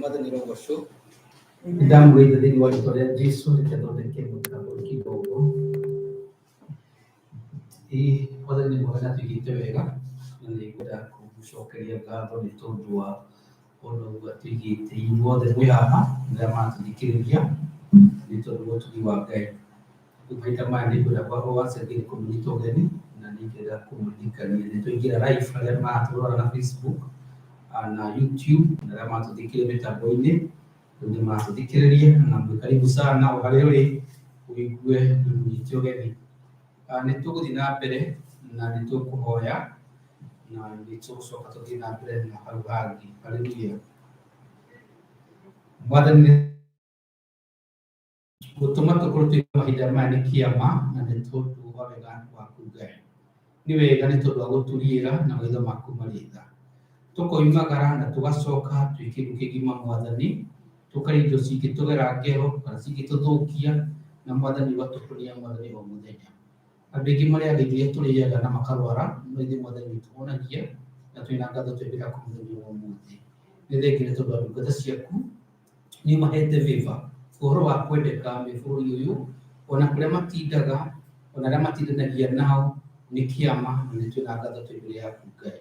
Mwathani Rogosho ndamwĩte thĩinĩ wa rĩĩtwa rĩa Jesũ reke thondeke mũtambo kidogo. Mwathani nĩ mwega na twĩkĩte wega, na nĩ ngwenda kũmũcokeria ngatho nĩ tondũ wa ũndũ ũguo twĩkĩte inyuothe mwĩ haha arĩa matũthikĩrĩria nĩ tondũ wa ũtugi wa Ngai. Maita maya nĩ ngwenda wacagĩre kũmũnyita ũgeni na nĩ ngwenda kũmũririkania nĩ twaingĩra live arĩa maratũrora na Facebook na YouTube na arĩa matũthikĩrĩria mĩtambo-inĩ rĩu nĩ matũthikĩrĩria na mwĩ karibu sana o harĩa ũrĩ ũigue ũnyite ũgeni. Nĩ tũgũthiĩ na mbere na nĩ tũkũhoya na nĩ tũgũcoka tũthiĩ na mbere na hau hangĩ. Haleluya. Mwathani gũtũma tũkorwo twĩ mahinda maya nĩ kĩama na nĩ tondũ wa wega waku Ngai. Nĩ wega nĩ tondũ wa gũtũriĩra na maitho maku marĩ tha. Tũkoimagara na tũgacoka twĩ kĩndũ kĩgima Mwathani, tũkarĩa indo cingĩtũgera ngero kana cingĩtũthũkia na Mwathani ũgatũkũria Mwathani o mũthenya. Andũ aingĩ marĩ arĩithia tũrĩaga na makarwara, no ithuĩ Mwathani witũhonagia na twĩna ngatho twendera kũmũthenya wa ũmũthĩ. Nĩ thengia nĩ tondũ wa ndungata ciaku nĩ ũmahete favor ũhoro wa kwendeka bũrũri ũyũ ona kũrĩa matindaga ona arĩa matindanagia nao nĩ kĩama na nĩ twĩna ngatho twĩ mbere yaku Ngai.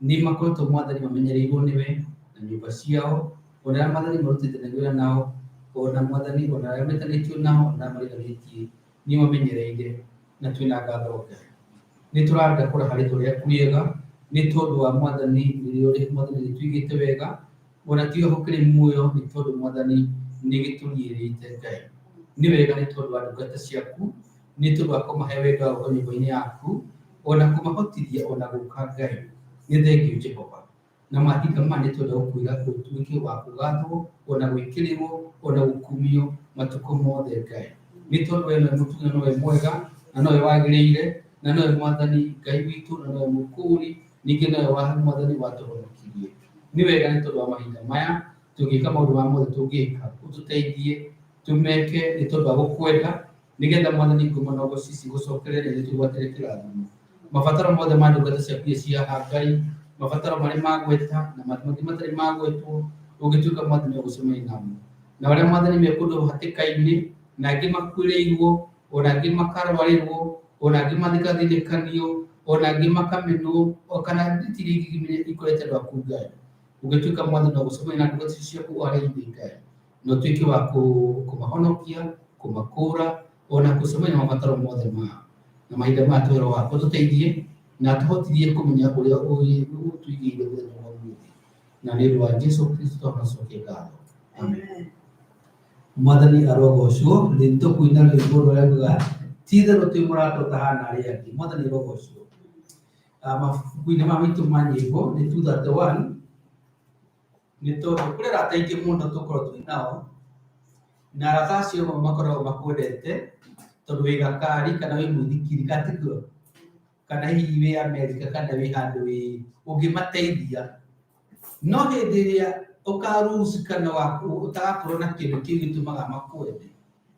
Nĩ makoretwo Mwathani mamenyereirwo nĩwe na nyũmba ciao ona arĩa Mwathani marutithanagia wĩra nao ona Mwathani ona arĩa metanĩtio nao ona mariganĩtie nĩ mamenyereire na twĩna ngatho Ngai. Nĩ tũrenda kũraha rĩĩtwa rĩaku rĩega nĩ tondũ wa Mwathani rĩrĩa Mwathani nĩtũigĩte wega ona tiga gũkĩrĩ muoyo nĩ tondũ Mwathani nĩ gĩtũriĩrĩte Ngai. Nĩ wega nĩ tondũ wa ndungata ciaku, nĩ tondũ wa kũmahe wendo wa nyũmba-inĩ yaku ona kũmahotithia ona gũka Ngai. Nĩ thengiũ Jehova na mahinda maya nĩ twenda gũkwĩra ũtuĩke wa kũgathwo ona gwĩkĩrĩrwo ona gũkumio matukũ mothe Ngai. Nĩ tondũ we nĩwe mũtugi na nowe mwega na nowe wagĩrĩire na nowe Mwathani Ngai witũ na nowe mũkũũri ningĩ nowe wa Mwathani watũhonokirie. Nĩ wega nĩ tondũ wa mahinda maya tũngĩka maũndũ ma mothe tũngĩka ũtũteithie tũmeke nĩ tondũ wa gũkwenda nĩgetha Mwathani ngumo na ũgooci cigũcokerere nĩ tũgwatĩre kĩrathimo. Mabataro mothe ma ndungata ciaku cia Ngai, mabataro marĩ magweta na mangĩ matarĩ magwetwo ũngĩtuĩka Mwathani wa gũcemania namo. Na arĩa Mwathani me kũndũ hatĩka-inĩ na angĩ makuĩrĩirwo ona angĩ makarwarĩrwo ona angĩ mathikathĩnĩkanio ona angĩ makamenwo o kana nditiri ingĩ ikorete andũ aku Ngai. Ũngĩtuĩka Mwathani wa gũcemania na ndungata ciaku arĩa ingĩ Ngai na ũtuĩke wa kũmahonokia, kũmakũũra ona gũcemania na mabataro mothe mao. Na mahinda maya twĩra waku ũtũteithie na tũhotithie kũmenya ũrĩa ũtũigĩire mũthenya wa ũmũthĩ. Na nĩ ũndũ wa Jesũ Kristo tũnacokia ngatho. Amen. Mwathani arogocwo nĩ tũkũina rwĩmbo rũrĩa rugaga ti-itherũ twĩ mũrato ta hana arĩa angĩ. Mwathani arogocwo. Mabuku-inĩ ma maitũ ma nyĩmbo nĩ 231 nĩ tondũ kũrĩ arata aingĩ mũno tũkoragwo twĩ nao na arata acio makoragwo makwendete tondũ wĩ gakari kana wĩ mũthikiri katiguo kana hihi wĩ Amerika kana wĩ handũ wĩ ũngĩmateithia, no hĩndĩ ĩrĩa ũkaruci kana ũtagakorwo na kĩndũ kĩu gĩtũmaga makwende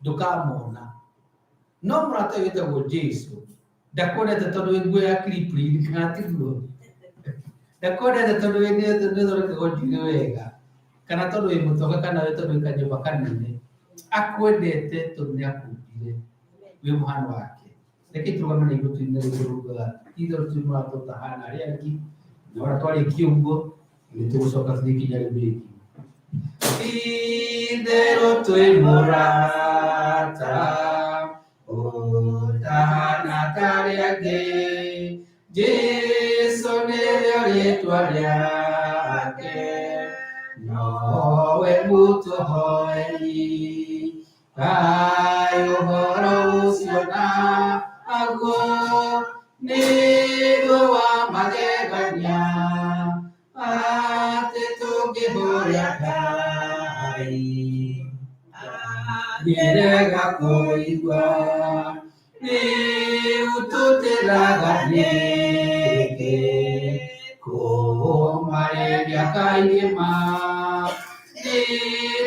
ndũkamona. No mũrata ũyũ wĩtagwo Jesũ ndakwendete tondũ wĩ nguo ya kiripiri kana tiguo, ndakwendete tondũ wĩ nĩũthondekagwo njuĩrĩ wega kana tondũ wĩ mũtonga kana tondũ wĩ kanyũmba kanene. Akwendete tondũ nĩ akumbire wĩ mũhano wake. Reke tũrũgame na igũrũ tuine rwĩmbo rugaga ti-itherũ twĩ mũrato ta hana arĩa angĩ. Na wona twarĩkia ũguo nĩ tũgũcoka tũthiĩ nginya rĩu rĩngĩ. Ti-itherũ twĩ mũrata ta hana ta arĩa angĩ, Jesũ nĩrĩo rĩĩtwa rĩake, nowe mũtũhoeri. Kaĩ ũhoro ũcio naguo nĩguo wa magegania atĩ tũngĩhoya Ngai nĩarega kũigua. Rĩu tũtĩraga nĩkĩ kũmareria kaingĩ ma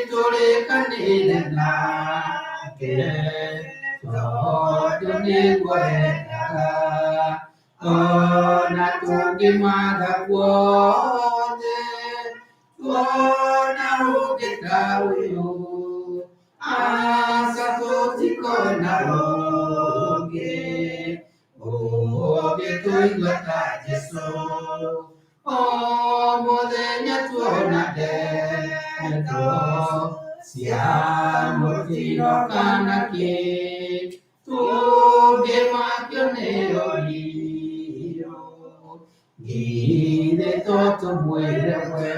nĩtũrĩkanĩire nake tondũ nĩguo endaga ona tũngĩmatha guothe tuona ugetawiyo asatotikoina oge oge toigwata Jesu omodenya tuonade eto siamo tinokanake tuge makioneorio gide toto muerewe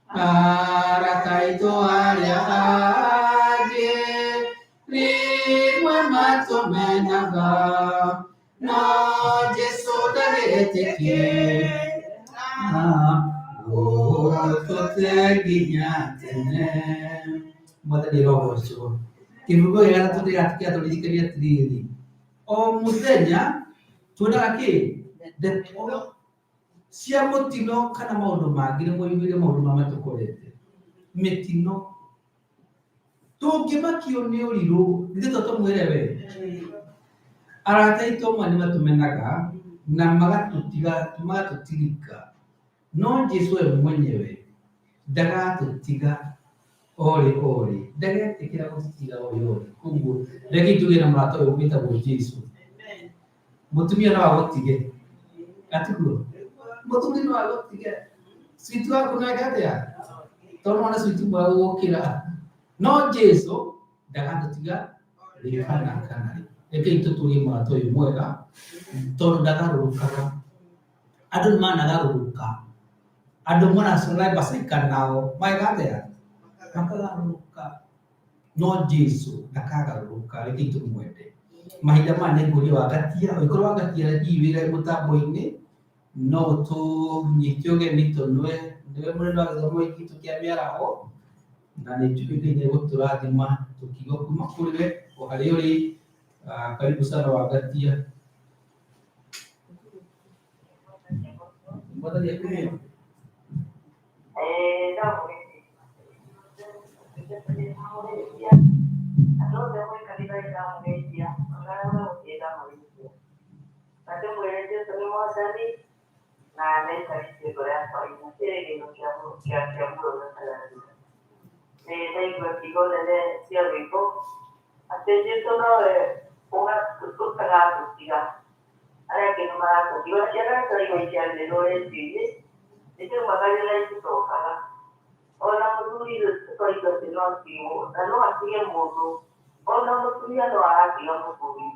arakaito aliaje rimwe matomenaga no Jesu dageteke toteginyatene mata di roboso kivugo yana tutikatikia tulidikalia tiriri o muthenya tunake de cia mutino kana maundu mangi ni moyumire maundu mamatukorete mitino tungimakio ni uriru githito tumwire arata itu mani matumenaga na magatutirika no Jesu we mwenyewe ndagatutiga ori ndagetikira gututiga ori kungu ndagitugira murata uyu witagwo Jesu mutumia no agutige atukuo mutumia no agutige switu wako na gatea tono na switu mwa gukira no Jesu ndagatutiga rikana kana eke ituturi murata uyu mwega tondu ndagarurukaga andu managaruruka andu maracorai bacaika nao maigatea makagaruruka no Jesu ndakagaruruka reke itumwende mahinda maya nĩ ngũria wagatia ũngĩkorwo wagatia wĩra mũtambo-inĩ no tũnyite ũgeni tũnwe nĩwe mũnene wa gĩthomo gĩkĩ kĩa mĩaraho na nĩ njũĩ Ngai nĩ egũtũrathima tũkiuga kuma kũrĩ we o harĩa ũrĩ karibu sana wagatia Mwathani akumie Ona muthuri twaigua no atigwo na no atige mũndũ ona mũtumia no aratiga mũthuri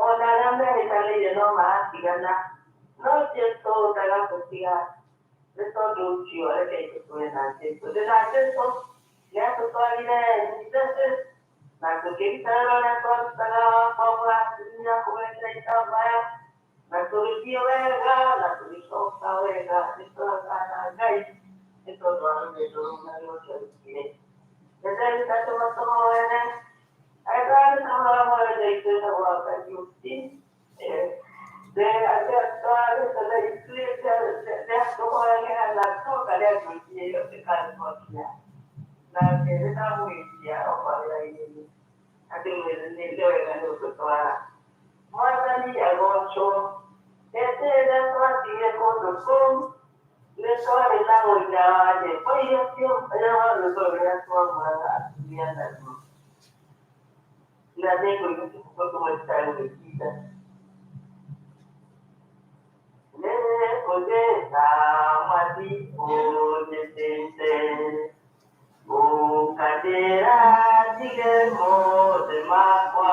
ona arĩa merĩkanĩire no maratigana no Jesu ndagatũtiga nĩ tondũ ũcio reke tũtũre na Jesu na Jesu nĩatũtwarire njĩra na tũkĩrutana ũrĩa twarutaga kwamũra atumia kũmekĩra itambaya na tũgĩthiĩ wega na tũgĩcoka wega nĩ tũratana Ngai nĩ tondũ wa rũgendo rũu na rũcio rũkire nĩndĩrenda tũmatũhoere agĩkorwo nĩ tũhora mwarenda ithuĩ na gwa Kariuki tũhoere na tũka rĩa ngũikie ĩyo tũkanĩtwakia na nĩndamwĩtia okwarĩra-inĩ atĩ nĩ wega nĩ ũtũtwara Mwathani agocwo nĩtĩrĩa twatigire kũndũ kũu nĩ twarĩ na ũira wa nyĩmbo iria ciothe wa rwĩmbo rũrĩa twamũraga atumia naruo na nĩ ngũiga kĩbungo kĩmwe gĩtagũgĩtinda nĩ kũnjĩta mwathi ũnjĩtĩte ũkanjĩra ndige mothe makwa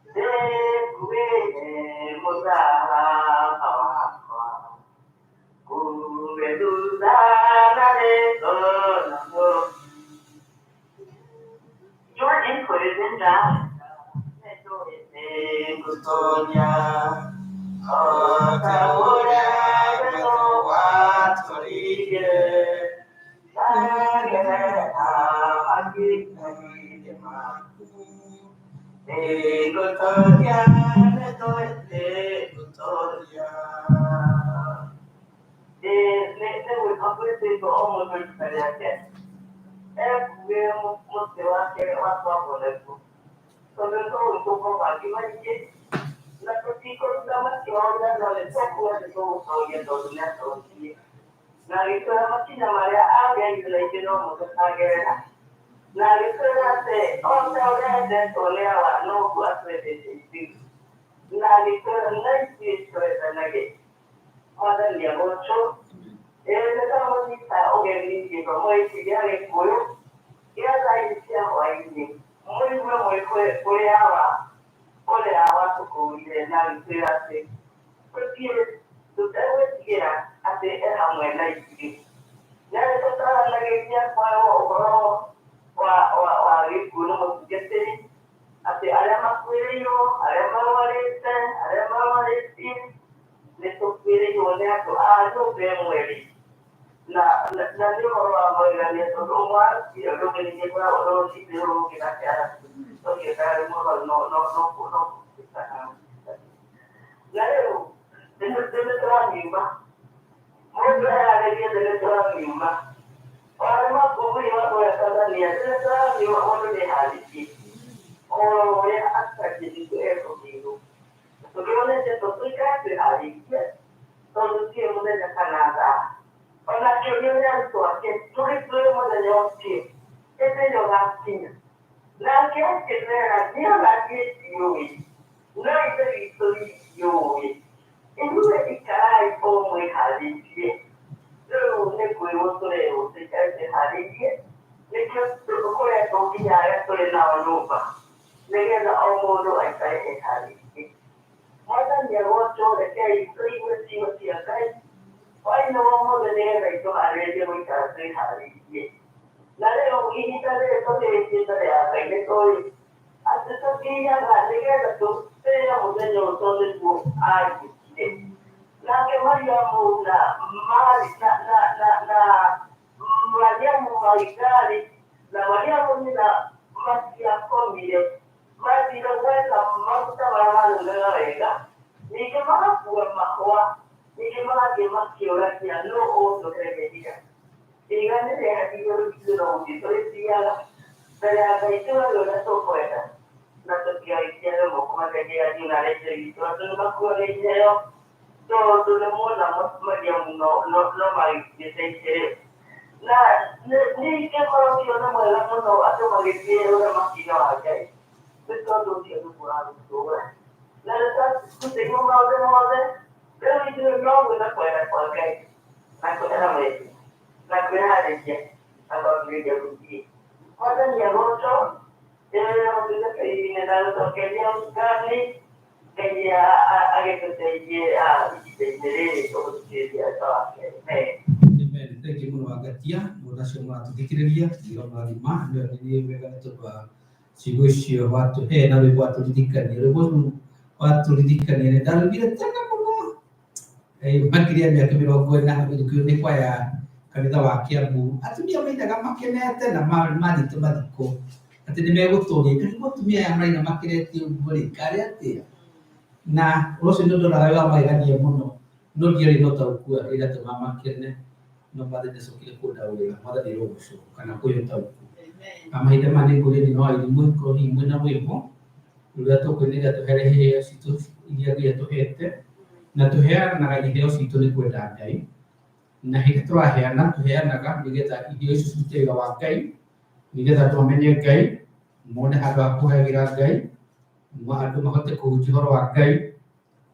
ndĩkuĩre mũtharaba wakwa kume thutha na rĩtho na mũri. Your input is invalid. Kutonya ota ũrĩa wendo watũrire ndagerera makinya-inĩ maku nĩngũtoria nĩngũtoria nĩgwĩkambĩrĩtwo o mũndũ rita rĩake ekuue mũtĩ wake wa kwamboneku tondũ tũgũtũko mangĩ maingĩ na tũtikũruta makiona no nĩtũkuga nĩtũgũtoria tondũ nĩatorie na gĩtwara makinya marĩa ageithĩra ingĩ no mũtũkagĩrĩra na gĩtwĩra atĩ o ta ũrĩa endetwo nĩ awa noguo atwendete ithuĩ na gĩtwĩra na ithuĩ twendanagia mwathani agocwo nĩndamũnyita ũgeni gĩthomo gĩkĩ gĩa Gĩkũyũ gĩa thaini cia hwaĩ-inĩ mũigue kũrĩ awa ũrĩa watũkũũire na gĩtwĩra atĩ tũtegwĩtigĩra atĩ e hamwe na ithuĩ na nĩtũtaranagĩria kwa ũhoro wa gĩkuũ nĩ mũtungatĩri atĩ arĩa makuĩrĩirwo arĩa marwarĩte arĩa marwarĩtie nĩtũkuĩrĩirwo nĩ andũ a nyũmba ĩmwe rĩ na nĩ ũhoro wa magegania tondũ ũmwe arutire ũndũ ũngĩ ningĩ koragwo rũrũcindĩ rũrũ rũngĩ na kĩara tũgĩũkaga mũrwaru no kũhĩtana na rĩu nĩtũramiuma mũndũ ararĩria nĩtũramiuma wale makũmbũri makoya Tanzania nĩtũramiuma mũndũ nĩharĩtie oro ũrĩa atakĩrĩtwo ekũgĩrwo tũkĩonete tũtuĩkaga twĩharĩirie tondũ tiĩ mũthenya kana thaa ona kĩũria nĩ arutwo ake tũgĩtũĩ mũthenya ũcio hĩndĩ ĩyo gakinya nake akĩmera nĩonathiĩ tiũĩ no ithe witũ itiũĩ ithuĩ ikarai o mwĩharĩirie rĩu nĩ kwĩrwo tũrerwo tũikare twĩharĩirie nĩkĩo tũkoretwo nginya arĩa tũrĩ nao nyũmba nĩgetha o mũndũ aikare eharĩirie mwathani agocwo rekei tũigue ciugo cia Ngai hwaĩ-inĩ wa ũmũthĩ nĩgetha itũharĩrĩrie gũikara twĩharĩirie na rĩu ihinda rĩrĩ tũgĩrĩtie mbere ya Ngai nĩtũĩ atĩ tũthiaga nĩgetha tũtĩre mũthenya ũyũ tondũ nĩguo anjĩkire nake Mariamu na Mariamu Magidali na Mariamu nyina matiakomire mathire gwetha maguta marĩa manungaga wega ningĩ magakua mahũa ningĩ magathiĩ makĩũragia nũ ũtũhereria iga nĩ rĩathire rũgitĩro gũthiĩ tũrĩthiaga mbere ya Ngai tũrarĩ ũrĩa tũkwenda na tũtiarĩkiare moko mathegeani na rĩngĩ witũ andũ nĩmakuaga iheo tondũ nĩmwona Mariamu no magĩkinyĩte iheo na ningĩ korogio nĩ mwega mũno andũ magĩthiĩ ũthamaki-inĩ wa Ngai nĩ tondũ ũcio nĩguo ũragũtũũra na nĩtũtigwo maũndũ mothe rĩu ithuĩ no gwetha kwenda kwa Ngai na kwenda mwĩtĩ na kwĩharĩria na kwambĩrĩria gũthiĩ mwathani agocwo mũtungatĩri-inĩ na gũcokeria ngani Ngai agĩtũteithie ihinda-inĩ rĩrĩ tũgũthikĩrĩria wega wake amen. Thank you mũno Wagatia mũndũ acio mũratũthikĩrĩria Jehova mũrathima nĩ wega nĩ tondũ wa ciugo icio watũhe na rwĩmbo watũririkania rwĩmbo rũu watũririkania nĩ ndarugire tene mũno makĩria mĩaka 40 gĩthukio nĩ kwaya kanitha wa Kiambu atumia mainaga makenete na mathito mathiko atĩ nĩ megũtũria kana atumia aya maina makenete ũguo rĩ karĩ atĩa na ũcio nĩ ũndũ ũrarega magegania mũno no ndiarĩ no taũku rĩrĩa tũmamakene no mwathani acokire kũndaũrĩra mwathani rũgũcũ kana kũyũ taũku mahinda ma nĩ ngũrĩri no arimũ korwo hihi mwĩna rwĩmbo rũrĩa tũkũinĩria tũhere iheo citũ iria Ngai atũhete na tũheanaga iheo citũ nĩ kwenda Ngai na hĩndĩ tũraheana tũheanaga nĩgetha iheo icio cirute wĩra wa Ngai nĩgetha andũ mamenye Ngai mone handũ ha kũhagĩra Ngai andũ mahote kũhunjia ũhoro wa Ngai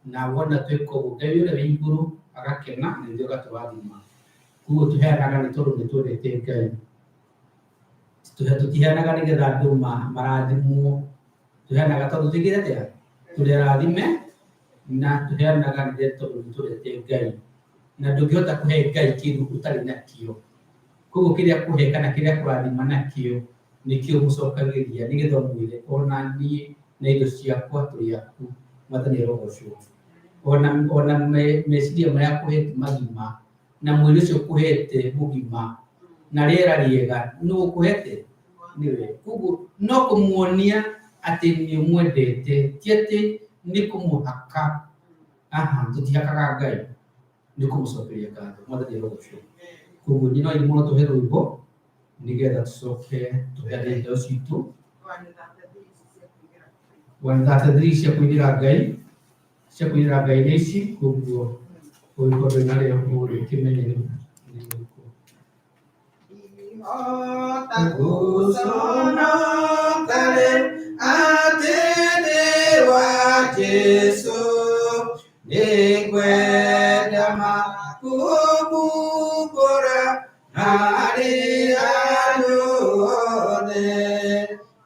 na wona twĩka ũguo Ngai ũrĩa wĩ igũrũ agakena na ithuĩ agatũrathima koguo tũheanaga nĩ tondũ nĩ twendete Ngai tũtiheanaga nĩgetha andũ marathimwo tũheanaga tondũ tũigĩre atĩa tũrĩ arathime na tũheanaga nĩgetha tondũ nĩ twendete Ngai na ndũngĩhota kũhe Ngai kĩndũ ũtarĩ nakĩo koguo kĩrĩa kũhe kana kĩrĩa kũrathima nakĩo nĩkĩo mũcokagĩria nĩgetha mwĩre ona niĩ na indo ciakwa tũrĩ aku mwathani arogocwo ona meciria marĩa kũhete magima na mwĩrĩ ũcio kũhete mũgima na rĩera rĩega nũ ũkũhete nĩwe koguo no kũmuonia atĩ nĩ mwendete ti atĩ nĩ kũmũhaka tũtihakaga Ngai nĩ kũmũcokeria ngatho mwathani arogocwo koguo nyina wa irimo tũhe rwĩmbo nĩgetha tũcoke tũheane iheo citũ 133 cia kũinĩra Ngai nĩ ici koguo ũgĩkorwo ndũrĩ narĩo ũrĩkĩmenye nĩ Takusono kale atene wa Jesu Negwedama kububora hari alone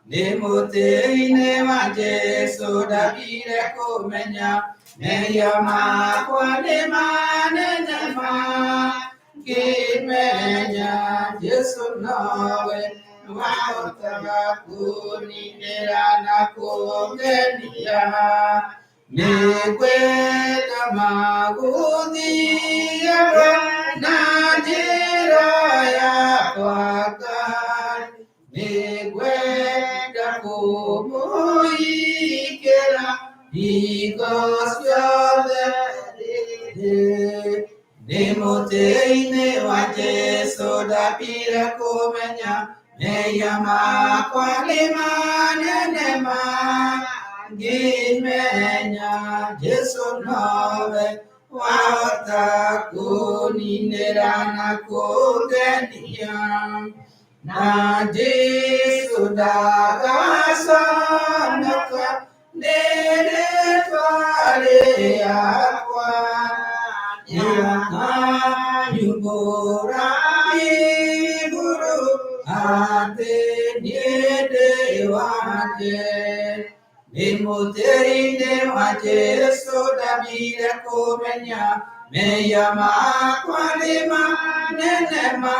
Nemoteine wa Jesu dabire kumenya Neyama kwa nemane nema Kimenya Jesu nawe Wauta kuninera na kugenia Nekwenda magudia Najira ya kwaka Nekwenda kumuikera Because you're there Nemoteine wa Jesu dapira kumenya Neyama kwa limane nema Gimenya Jesu nawe Wauta kuninera na kugenia Na Jesu dagasanaka Nere fare akwa Yugora Guru Ate Niede Wate Nemoteine Wate Soda Bira Komenya Meyama Kwalima Nenema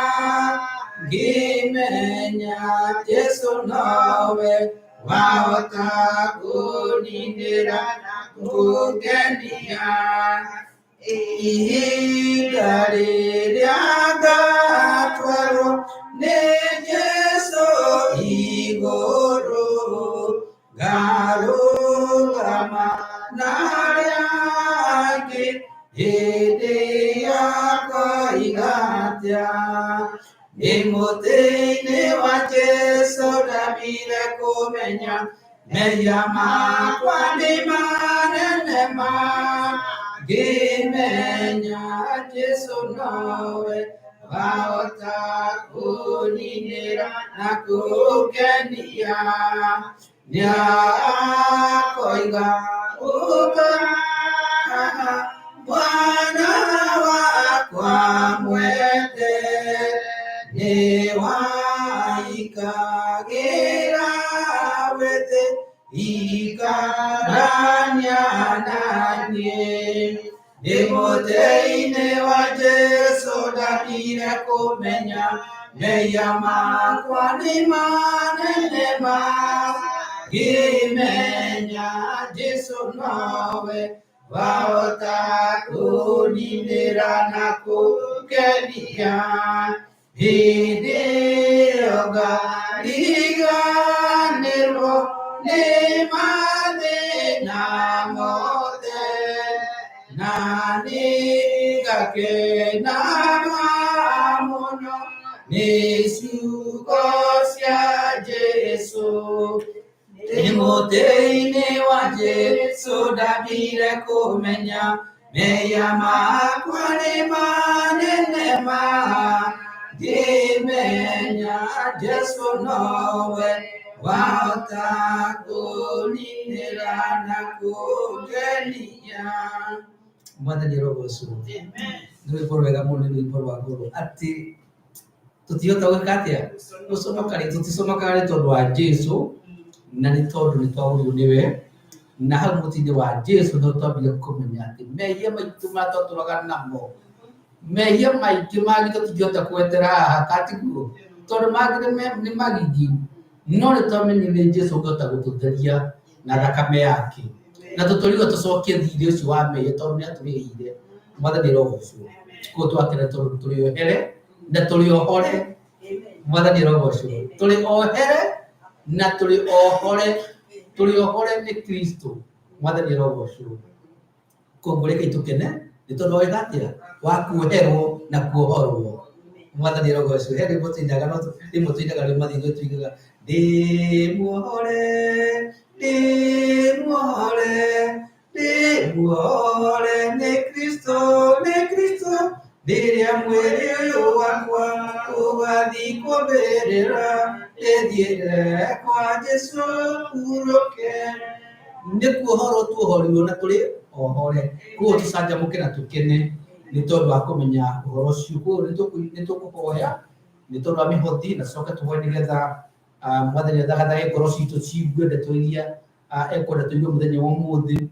Gimenya Jesu nawe Wauta kuninera kugenia Ihigaririagatwaro nejeso igoro garugama nariaki hideyako igatya Nemoteine wa Jesu dabire kumenya Meyama kwa limane nema Gimenya Jesu nawe Wauta kuninera na kugenia Nyakoiga uga Mwana wakwa mwete Newaikagira wete Ikaranyananye Nemoteine wa Jesu dapire kumenya Meyama kwa limane nema Gimenya Jesu nawe Wauta kuninera na kugenia Hideoga liganero nemade namode Nanigake namamono Nesugosya Jesu Nemoteine wa Jesu dabire kumenya Meyama kwa limane nema Gimenya Jesu nawe Wauta kuninera na kugenia Mwana Yerobosu Nui porwega mune nui porwaguru Ati Tutiyota wekatia Tutisoma todo wa Jesu Na ni todo ni twauru niwe Na hau mutinde wa Jesu no twabire kumenya ati Mehia maitu matoturaga namo Mehia maitu magito tujota kwetera hakatigu Todo magire ni magigi No ni twamenyire Jesu ngota gututheria na thakame yake Na tuturigo tucokie thiri ucio wa mehia tondu ni aturiire Mwathani Rogocu Ko twakire tondu turi ohere na turi ohore Mwathani Rogocu turi ohere na turi ohore ni Kristo Mwathani Rogocu Koguo reke itukene ni tondu wa gatira wa kuoherwo na kuohorwo Mwathani Rogocu he rwimbo tũinaga no rĩmwe tũinaga rwĩ mathiko tuigaga ndĩmuohore nĩ Kristo rĩrĩa mwĩrĩ ũyũ wakwa wathi kumbirira ethiire kwa Jesu uroke nikuo horo tuhorio na tuli ohore kuo tucanjamuke na tukene ni tondu wa kumenya uhoro ucio kuo ni tukuhoya ni tondu wa mihothi na coka tuhoe nigetha mwathani athagathae ngoro citu ciigue ndeto iria ekwenda tuigue muthenya wa umuthi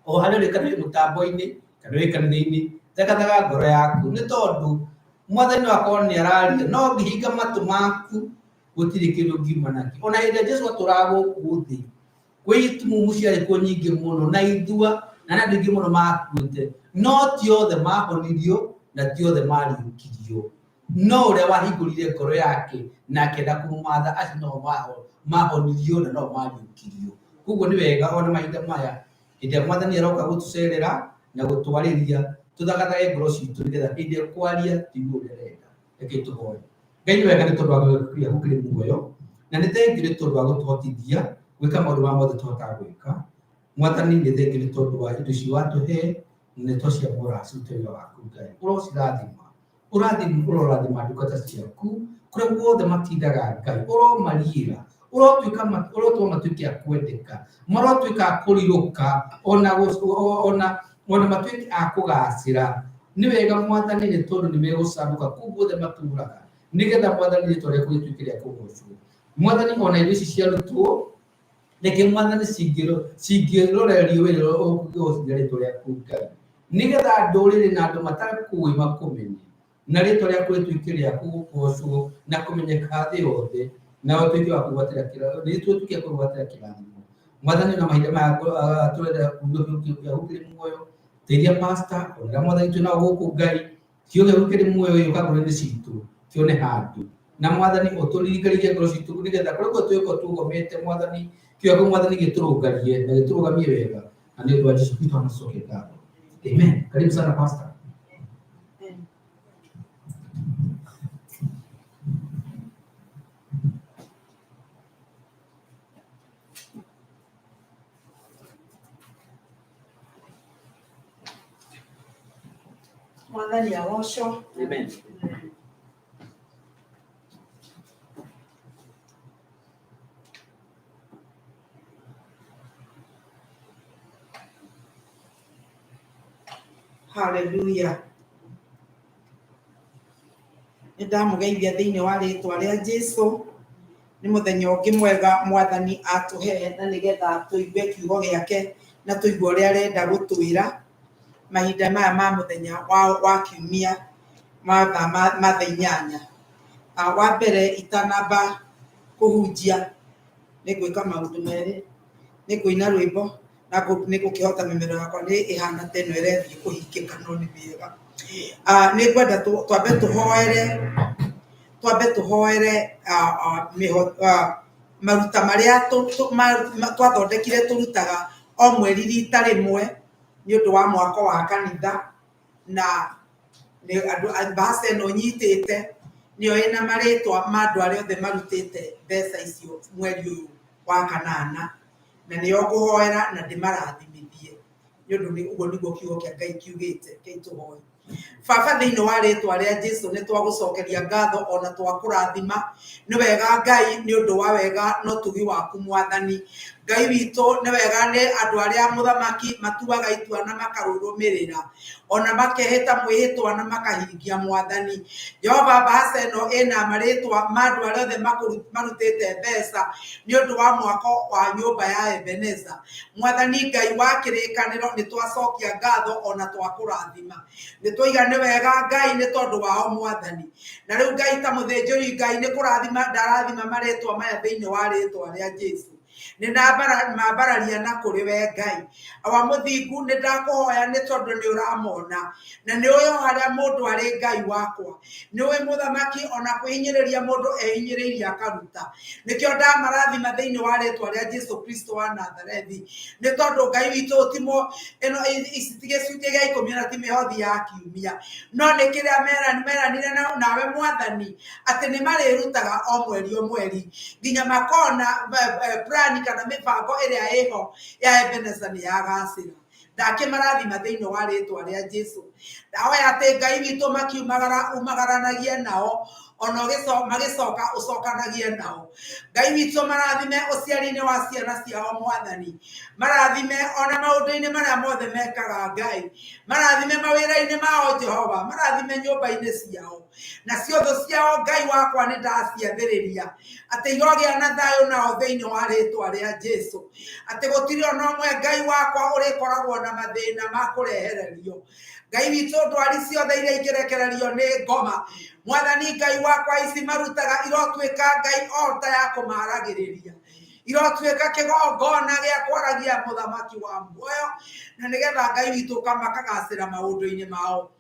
o haria uri kana mutambo-ini kana uri kanitha-ini thagathaga ngoro yaku ni tondu mwathani wakwa ni araria no ngihinga matu maku gutiri kindu ngiuma nakio ona hĩndĩ Jesu atũraga gũkũ thĩ kwĩ itumumu ciarĩ kuo nyingĩ mũno na ithua na andũ aingĩ mũno makuĩte no ti othe mahonirio na ti othe mariũkirio no ũrĩa wahingũrire ngoro yake na akĩenda kũmũmatha acio no mahonirio na no mariũkirio koguo nĩ wega ona mahinda maya hĩndĩ ĩrĩa mwathani aroka gũtũcerera na gũtwarĩria tũthagathage ngoro citũ nĩgetha hĩndĩ ĩrĩa kwaria tũigue ũrĩa arenda. Reke tũhoe. Ngai nĩ wega nĩ tondũ wa gwĩkĩra gũkĩrĩ muoyo na nĩ thengiũ nĩ tondũ wa gũtũhotithia gwĩka maũndũ ma mothe tũhotaga gwĩka. Mwathani nĩ thengiũ nĩ tondũ wa indo ici watũhe na nĩtwaciamũra cirute wĩra waku Ngai. Ũrorathima ndungata ciaku kũrĩa guothe matindaga Ngai, ũromariĩra ũrotũma matuĩke a kwendeka, marotuĩka a kũrirũka ona matuĩke a kũgacĩra. Nĩ wega Mwathani nĩ tondũ nĩ megũcamũka kũu guothe matũũraga nĩgetha Mwathani rĩtwa rĩaku rĩtuĩke rĩa kũgocwo. Mwathani ona indo ici ciarutwo reke Mwathani cingĩrorerio wĩra ũgũkinya rĩtwa rĩaku Ngai nĩgetha ndũrĩrĩ na andũ matakũĩ makũmenye na rĩtwa rĩaku rĩtuĩke rĩa kũgocwo na kũmenyeka thĩ yothe na ũtuĩke wa kũgwatĩra kĩrathimo. Mwathani na mahinda maya tũrenda kuuga gũkĩrĩ muoyo teithia pastor ona Mwathani twĩna gũkũ Ngai kiuge gũkĩrĩ muoyo ũyũ ngoro-inĩ citũ kione handũ na Mwathani ũtũririkanagie ngoro citũ nĩgetha kũrĩa twĩko tũgomete Mwathani kiugo Mwathani gĩtũrũngarie na gĩtũrũgamie wega na nĩ ũndũ wa Jesũ Kristo anacokia ngatho. Amen. Karibu sana pastor. Mwathani agocwo. Amen. Hallelujah. Nĩ ndamũgeithia thĩinĩ wa rĩtwa rĩa Jesũ. Nĩ mũthenya ũngĩ mwega Mwathani atũhe na nĩgetha tũigue kiugo gĩake na tũigue ũrĩa arenda gũtwĩra mahinda maya ma mũthenya wa kiumia mathaa 8. Wa mbere itanamba kũhunjia nĩ gwĩka maũndũ merĩ, nĩ kũina rwĩmbo na nĩ gũkĩhota mĩmero yakwa nĩ ĩhana ta ĩno ĩrethiĩ kũhingĩka no nĩ wega. Nĩ ngwenda twambe tũhoere maruta marĩa twathondekire tũrutaga o mweri rita rĩmwe nĩ ũndũ wa mwaka wa kanitha na mbasa ĩno nyitĩte nĩyo ĩna marĩtwa ma andũ arĩa othe marutĩte mbeca icio mweri ũyũ wa 8 na nĩyo ngũhoera na ndĩmarathimithie nĩ ũndũ ũguo nĩguo kiugo kĩa Ngai kiugĩte. Ngai tũhoe. Baba thĩinĩ wa rĩtwa rĩa Jesũ nĩ twagũcokeria ngatho ona twakũrathima nĩ wega Ngai nĩ ũndũ wa wega no tugi waku Mwathani. Ngai witũ nĩ wega nĩ andũ arĩa mũthamaki matuaga itua na makarũrũmĩrĩra ona makehĩta mwĩhĩtwa na makahingia Mwathani. Jehova mbasa ĩno ĩna marĩtwa ma andũ arĩa othe marutĩte mbeca nĩ ũndũ wa mwako wa nyũmba ya Ebeneza. Mwathani Ngai wa kĩrĩkanĩro nĩ twacokia ngatho ona twakũrathima. Nĩ twoiga nĩ wega Ngai nĩ tondũ wao Mwathani. Na rĩu Ngai ta mũthĩnjĩri Ngai nĩ kũrathima ndarathima marĩtwa maya thĩinĩ wa rĩtwa rĩa Jesũ. Nĩ mambararia na kũrĩ we Ngai wa mũthingu nĩ ndakũhoya nĩ tondũ nĩ ũramona na nĩ ũĩ harĩa mũndũ arĩ Ngai wakwa. Nĩ ũĩ mũthamaki ona kwĩhinyĩrĩria mũndũ ehinyĩrĩirie akaruta. Nĩkĩo ndamarathima thĩinĩ wa rĩtwa rĩa Jesũ Kristo wa Nazarethi nĩ tondũ Ngai witũ timo ĩno gĩcunjĩ gĩa 10 na ti mĩhothi ya kiumia no nĩ kĩrĩa meranire nawe Mwathani atĩ nĩ marĩrutaga o mweri o mweri nginya makona plan kana mĩbango ĩrĩa ĩho ya Ebeneza nĩ yagacĩra. Ndakĩmarathima thĩinĩ wa rĩtwa rĩa Jesũ Ndawa ate Ngai witũ umagaranagia nao ono magicoka ucokanagie nao. Ngai witũ marathime ũciari-inĩ wa ciana ciao Mwathani, marathime ona maũndũ-inĩ marĩa mothe mekaga Ngai, marathime mawĩra-inĩ mao Jehova, marathime nyũmba-inĩ ciao, nacio thũ ciao Ngai wakwa nĩ ndaciathĩrĩria atĩ irogĩa na thayũ nao thĩinĩ wa rĩtwa rĩa Jesu, atĩ gũtirĩ ona ũmwe Ngai wakwa ũrĩkoragwo na mathĩna ma kũrehererio. Ngai witũ ndwari ciothe iria ingĩrekererio nĩ ngoma Mwathani Ngai wakwa ici marutaga irotuĩka Ngai ota ya kũmaragĩrĩria, irotuĩka kĩgongona gĩa kwaragia mũthamaki wa muoyo, na nĩgetha Ngai witũ makagacĩra maũndũ-inĩ mao.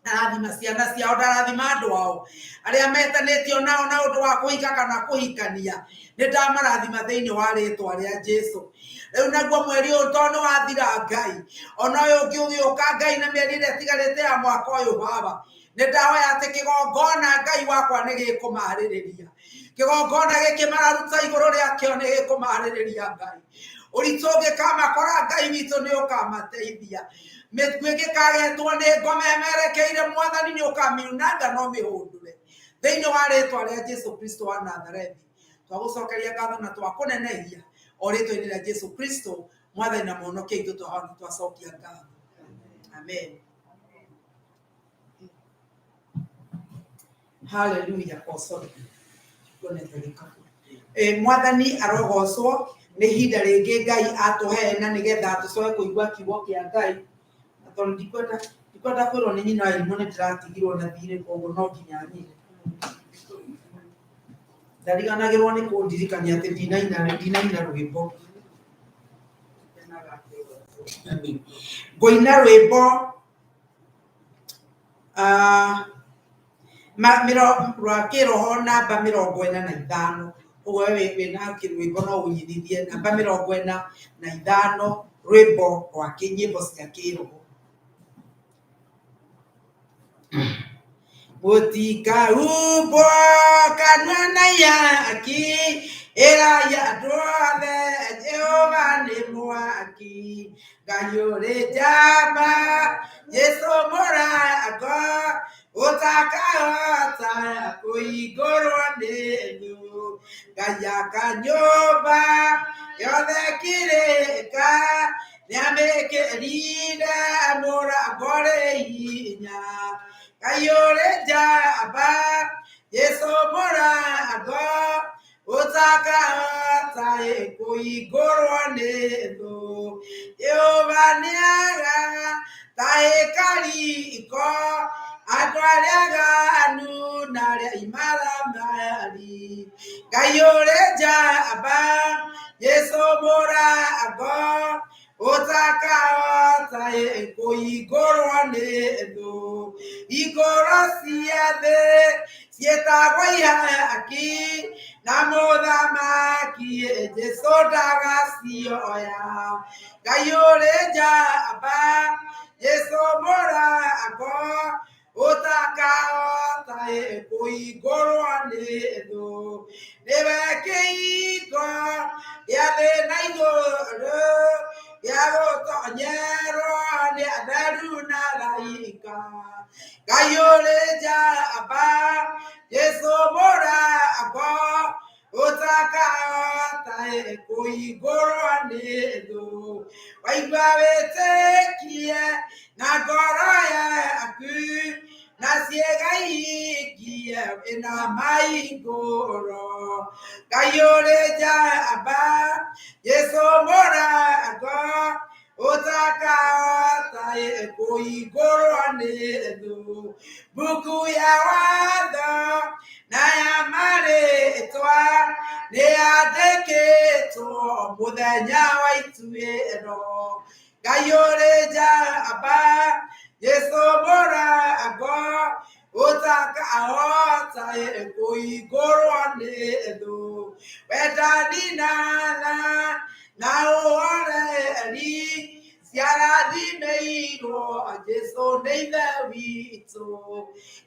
Ndarathima ciana ciao, ndarathima andũ ao arĩa metanĩtio nao na ũndũ wa kũhika kana kũhikania, nĩ ndamarathima thĩinĩ wa rĩtwa rĩa Jesu. Rĩu naguo mweri ũyũ tondũ wathira Ngai, ona ũyũ ũngĩ ũgĩũka Ngai na mĩeri ĩrĩa ĩtigarĩte ya mwaka ũyũ Baba, nĩ ndahoya atĩ kĩgongona Ngai wakwa nĩ gĩkũmarĩrĩria, kĩgongona gĩkĩ mararuta igũrũ rĩakĩo nĩ gĩkũmarĩrĩria Ngai. Ũritũ ũngĩkamakora Ngai witũ nĩ ũkamateithia, mĩtwe ĩngĩkagetwo nĩ ngoma ĩmerekeire Mwathani nĩ ũkamiunanga no mĩhũndũre thĩinĩ wa rĩtwa rĩa Jesu Kristo wa Nazarethi. Twagũcokeria ngatho na twakũnenehia o rĩtwa-inĩ rĩa Jesu Kristo Mwathani na Mũhonokia witũ twacokia ngatho. Amen. Hallelujah. Mwathani arogocwo nĩ ihinda rĩngĩ Ngai atũheana nĩgetha tũcoke kũigua kiugo kĩa Ngai. Tondũ ndikwenda kwĩrwo nĩ nyina wa irimũ nĩ ndĩratigirwo na thirĩ, koguo no nginya nyine. Ndariganagĩrwo nĩ kũndirikania atĩ ndinaina rwĩmbo. Ngũina rwĩmbo rwa kĩroho namba 45. Ũguo wĩna kĩrwĩmbo no ũnyitithie namba 45 rwĩmbo rwa nyĩmbo cia kĩroho. Gũtikahumbwo kanua na yaki ĩra ya andũ othe Jehova nĩ mwaki, Ngai ũrĩ njamba Jesu mũrango ũtakahota kũhingũrwo nĩ thũ, Ngai aka nyũmba yothe kĩrĩka nĩamĩkĩrire mũrango ũrĩ hinya, Ngai ũrĩ njamba Jesu mũrango ũtakahota kũhingũrwo nĩ thũ, Jehova nĩaga tahĩka riko andũ arĩa aganu na arĩa imaramari, Ngai ũrĩ njamba Jesu mũrango ũtakahota kũhingũrwo nĩ thũ, hingũro cia thĩ ciĩtagwo ihaki na mũthamaki Jesu ndagacioya, Ngai ũrĩ njamba Jesu mũrango ũtakahota kũhingũrwo nĩ thũ, nĩwe kĩhingo gĩa thĩ na igũrũ gĩa gũtonyerwo nĩ atheru na araika, Ngai ũrĩ njamba Jesu mũrango ũtakahota kũhingũrwo nĩ thũ, waigua wĩtĩkie na ngoro yaku na ciĩga ihingie wĩna mahingũro, Ngai ũrĩ njamba Jesu mũrango ũtakahota kũhingũrwo nĩ thũ, mbuku ya watho na ya marĩtwa nĩyandĩkĩtwo mũthenya wa ituĩro, Ngai ũrĩ njamba Jesu mũrango ũtakahota kũhingũrwo nĩ thũ, wendani na tha na ũhoreri ciarathimĩirwo Jesu nĩ ithe witũ,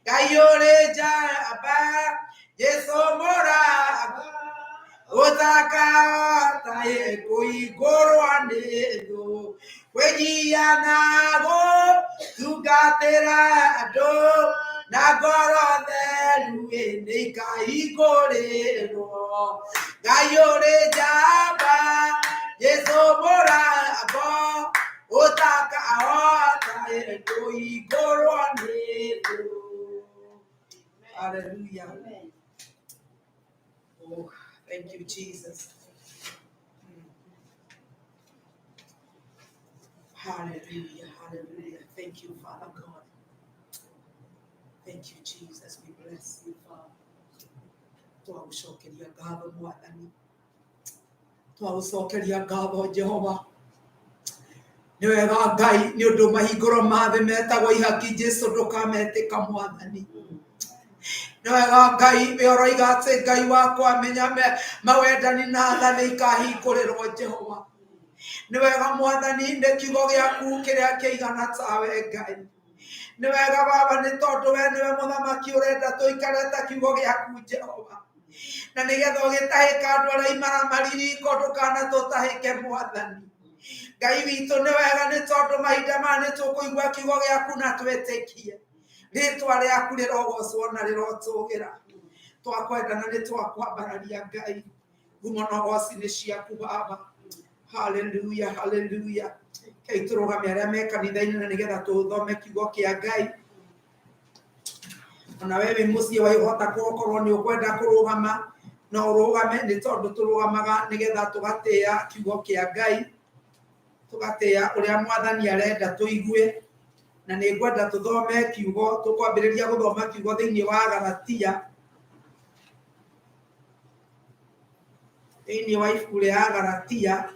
Ngai ũrĩ njamba Jesu mũrango Otaka tae kuigoro anedo. Wejianago tugatera ado. Nagoro delu enika igorero. Gayore jaba. Yeso mora abo. Otaka tae kuigoro anedo. Hallelujah. Oh, thank you, Jesus. Hallelujah. Hallelujah. Thank you, Father God. Thank you, Jesus. We bless you, Father. Twaushokeria ngabo Mwathani. Twaucokeria ngabo Jehova. Nĩ wega Ngai nĩ ũndũ mahingũro mathe metagwo ihaki Jesu ndũkametĩka Mwathani. Nĩ wega Ngai wĩroiga atĩ Ngai wakwa menya mawendani na tha nĩ ikahingũrĩrwo Jehova. Nĩ wega Mwathani nĩ kiugo gĩaku kĩrĩa kĩigana tawe Ngai. Nĩ wega Baba nĩ tondũ we nĩwe mũthamaki ũrenda tũikare ta kiugo gĩaku Jehova. Na nĩgetha ũgĩtahĩka andũ arĩa imaramariko ndũkanatũtahĩke Mwathani. Ngai witũ nĩ wega nĩ tondũ mahinda maya nĩ tũkũigua kiugo gĩaku na twĩtĩkie. Rĩĩtwa rĩaku rĩrogocwo na rĩrotũgĩra. Twakwenda na nĩ twakwambararia Ngai. Ngumo na ũgooci nĩ ciaku Baba. Hallelujah, hallelujah. Kei tũrũgame arĩa me kanitha-inĩ na nĩgetha tũthome kiugo kĩa Ngai. Ona wewe mũciĩ wahota gũkorwo nĩ ũkwenda kũrũgama no ũrũgame nĩ tondũ tũrũgamaga nĩgetha tũgatĩa kiugo kĩa Ngai. Tũgatĩa ũrĩa Mwathani arenda tũigue. Na nĩ ngwenda tũthome kiugo, tũkwambĩrĩria gũthoma kiugo thĩinĩ wa Galatia. Thĩinĩ wa ibuku rĩa Galatia.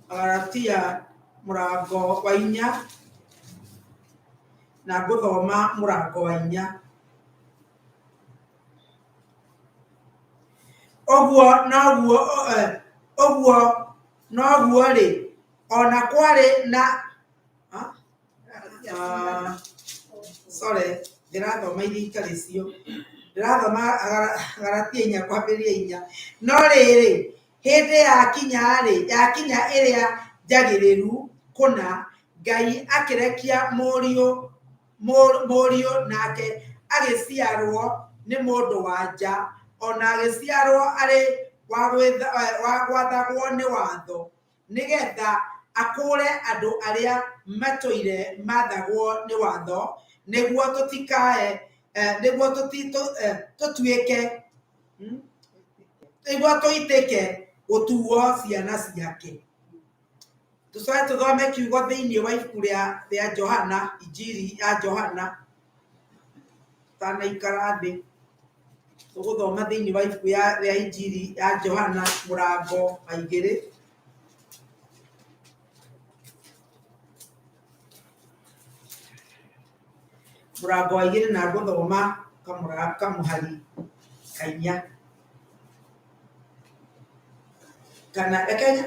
Galatia mũrango wa 4 na ngũthoma mũrango wa 4. Oguo noguo rĩ ona kwarĩ na sorry ndĩrathoma iria itarĩ cio. Ndĩrathoma Galatia 4 kwambĩrĩria 4. No rĩrĩ hĩndĩ yakinya ĩrĩa njagĩrĩru kũna Ngai akĩrekia mũriũ nake agĩciarwo nĩ mũndũ wa nja ona agĩciarwo arĩ wa gwathagwo nĩ watho nĩgetha akũre andũ arĩa matũire mathagwo nĩ watho nĩguo tũtuĩke gũtuo ciana ciake. Tũcoke tũthome kiugo thĩinĩ wa ibuku rĩa Johana, injiri ya Johana. Tanaikara thĩ. Tũgũthoma thĩinĩ wa ibuku rĩa injiri ya Johana mũrango wa 2. Mũrango wa 2 na ngũthoma kamũhari ka 4. Kana ekenya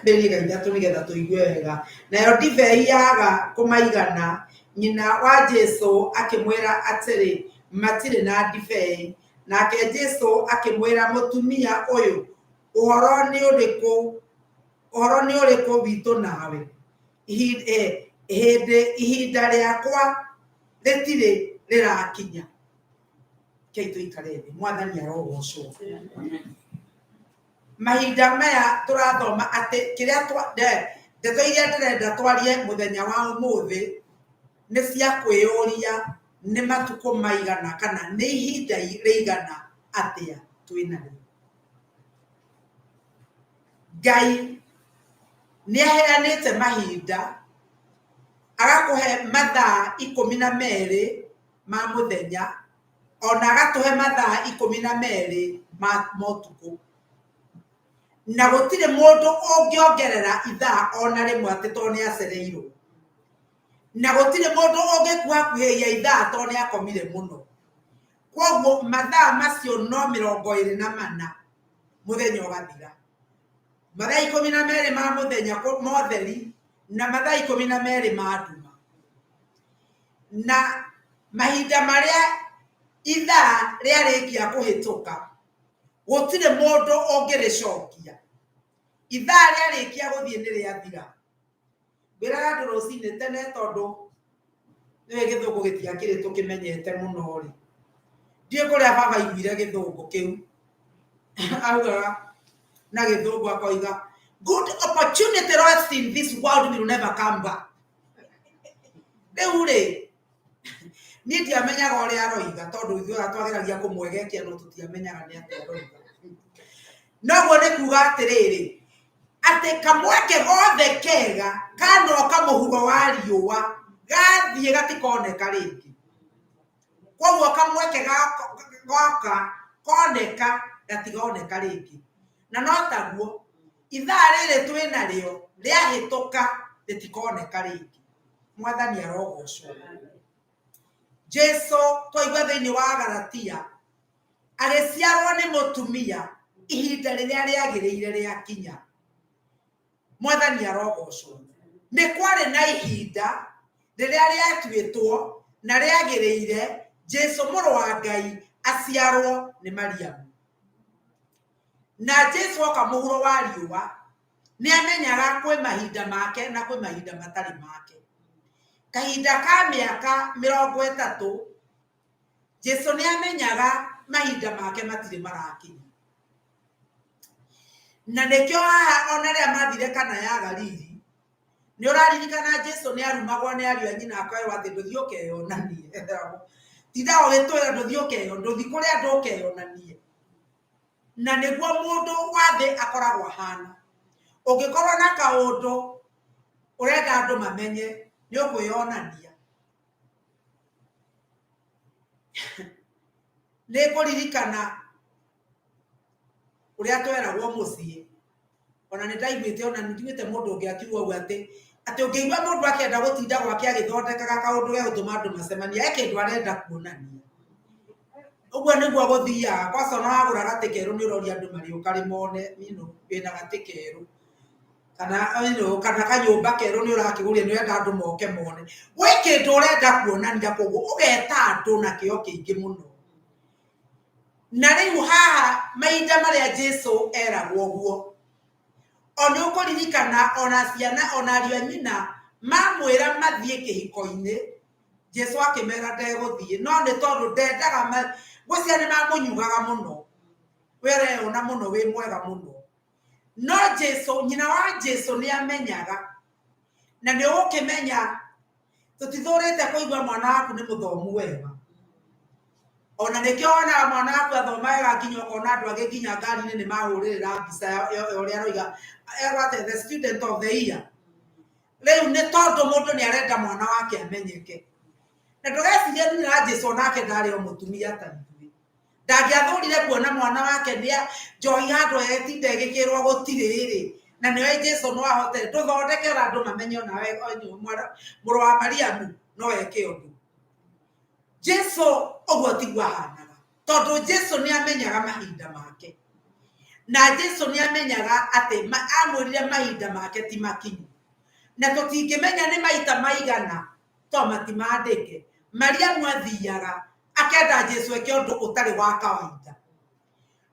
ithatũ nĩgetha tũigue wega. Nayo ndibei yaga kũmaigana nyina wa Jesu akĩmwĩra atĩrĩ matirĩ na ndibei. Nake Jesu akĩmwĩra mũtumia ũyũ ũhoro nĩ ũrĩkũ witũ nawe? Ihinda rĩakwa rĩtirĩ rĩrakinya. Kei tũikare thĩ. Mwathani arogocwo. Mahinda maya tũrathoma atĩ kĩrĩa ndeto iria ndĩrenda twarie mũthenya wa ũmũthĩ nĩ cia kwĩyũria nĩ matukũ maigana kana nĩ ihinda rĩigana atĩa twĩnarĩo. Ngai nĩ aheanĩte mahinda agakũhe mathaa 12 ma mũthenya ona agatũhe mathaa 12 ma ũtukũ. Na gũtirĩ mũndũ ũngĩongerera ithaa ona rĩmwe atĩ to nĩ acereirwo. Na gũtirĩ mũndũ ũngĩkuhakuhĩria ithaa to nĩ akomire mũno. Kwoguo mathaa macio no 24 mũthenya ũgathira. Mathaa 12 ma mũthenya motheri na mathaa 12 ma nduma. Na mahinda marĩa ithaa rĩarĩkia kũhĩtũka gũtirĩ mũndũ ũngĩrĩcokia. Ithaa rĩarĩkia gũthiĩ nĩ rĩathira. Ngwĩraga andũ rũcinĩ tene tondũ nĩwe gĩthũngũ gĩtiakĩrĩ tũkĩmenyete mũno rĩ. Ndiĩ kũrĩa baba aiguire gĩthũngũ kĩu. Augaga na gĩthũngũ akoiga, good opportunity lost in this world will never come back. Rĩu rĩ, niĩ ndiamenyaga ũrĩa aroiga tondũ ithuĩ twageragia kũmwegekia no tũtiamenyaga nĩ atĩa aroiga. Noguo nĩ kuuga atĩrĩrĩ, atĩ kamweke gothe kega kanoka mũhuro wa riũa gathiĩ gatikoneka rĩngĩ. Koguo kamweke goka koneka gatigoneka rĩngĩ. Na no taguo ithaa rĩrĩ twĩ narĩo rĩahĩtũka rĩtikoneka rĩngĩ. Mwathani arogocwo. Jesu twaigua thĩinĩ wa Galatia agĩciarwo nĩ mũtumia ihinda rĩrĩa rĩagĩrĩire rĩakinya. Mwathani arogocwo. Nĩ kwarĩ na ihinda rĩrĩa rĩatuĩtwo na rĩagĩrĩire Jesu mũrũ wa Ngai aciarwo nĩ Mariamu. Na Jesu oka mũhuro wa riũa nĩ amenyaga kwĩ mahinda make na kwĩ mahinda matarĩ make. Kahinda ka mĩaka 30 Jesu nĩ amenyaga mahinda make matirĩ marakinya. Na nĩkĩo haha ona rĩrĩa mathire Kana ya Galili nĩ ũraririkana Jesu nĩ arumagwo nĩ ariũ a nyina akoerwo atĩ ndũthiĩ ũkeyonanie. Tinda ũgĩtwĩra ndũthiĩ ndũthiĩ kũrĩa andũ ũkeyonanie. Na nĩguo mũndũ wa thĩ akoragwo ahana. Ũngĩkorwo na kaũndũ ũrenda andũ mamenye nĩ ũkwĩyonania. Nĩ kũririkana ũrĩa tweragwo mũciĩ. Ona nĩ ndaiguĩte ona nĩnduĩte mũndũ ũngĩ akiuga ũguo atĩ ũngĩigua mũndũ akĩenda gũtinda gwake agĩthondekaga kaũndũ ge gũtũma andũ macemania kĩndũ arenda kuonania. Ũguo nĩguo gũthiaga. Kwaca no wagũra gatĩ kerũ nĩ ũroria andũ marĩũka rĩmone wĩna gatĩ kerũ. Kana kanyũmba kerũ nĩ ũrakĩgũria nĩ ũrenda andũ moke mone. Gwĩ kĩndũ ũrenda kuonania koguo ũgeta andũ na kĩo kĩingĩ mũno. Na rĩu haha mahinda marĩa Jesu eragwo ũguo, ona ũkũririkana ona ciana ona ariũ a nyina mamwĩra mathiĩ kĩhiko-inĩ, Jesu akĩmera ndegũthiĩ. No nĩ tondũ ndendaga gwĩcia nĩ mamũnyugaga mũno. Were ona mũno wĩ mwega mũno. No Jesu, nyina wa Jesu nĩ amenyaga. Na nĩ ũkĩmenya tũtithũrĩte kũigua mwana waku nĩ mũthomu wega. Ona nĩkĩo ona mwana waku athoma wega nginya ũkona andũ angĩ nginya ngari-inĩ nĩ mahũrĩrĩra mbica ũrĩa aroiga the student of the year. Rĩu nĩ tondũ mũndũ nĩ arenda mwana wake amenyeke. Na ndũgecirie nyina wa Jesu onake ndarĩ o mũtumia ta ithuĩ. Ndangĩathũrire kuona mwana wake nĩ njohi handũ etinda ĩgĩkĩrwo gũtirĩ rĩ. Na nĩwe Jesu no ahote tũthondeke andũ mamenye onawe mũrũ wa Mariamu no eke ũndũ. Jesu ũguo tiguo ahanaga. Tondũ Jesu nĩ amenyaga mahinda make. Na Jesu nĩ amenyaga atĩ amwĩrire mahinda make ti makinyu. Na tũtingĩmenya nĩ maita maigana to matimandĩke. Mariamu athiaga akenda Jesu eke ũndũ ũtarĩ wa kawaida.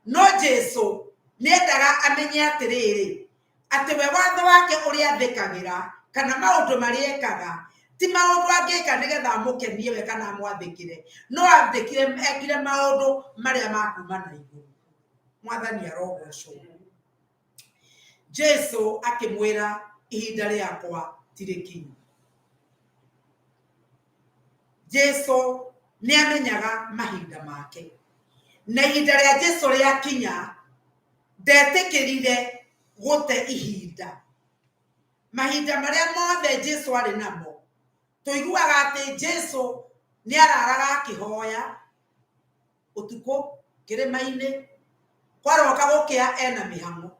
No Jesu nĩ endaga amenye atĩrĩrĩ atĩ we watho wake ũrĩa athĩkagĩra kana maũndũ marĩa ekaga ti maũndũ angĩka nĩgetha amũkenie we kana amwathĩkĩre. No ekire maũndũ marĩa makuma na igũrũ. Mwathani arogocwo. Jesu akĩmwĩra ihinda rĩakwa ti rĩkinyu. Jesu nĩ amenyaga mahinda make. Na ihinda rĩa Jesu rĩakinya ndetĩkĩrire gũte ihinda. Mahinda marĩa mothe Jesu arĩ namo tũiguaga atĩ Jesu nĩ araraga akĩhoya ũtukũ kĩrĩma-inĩ, kwaroka gũkĩa ena mĩhang'o.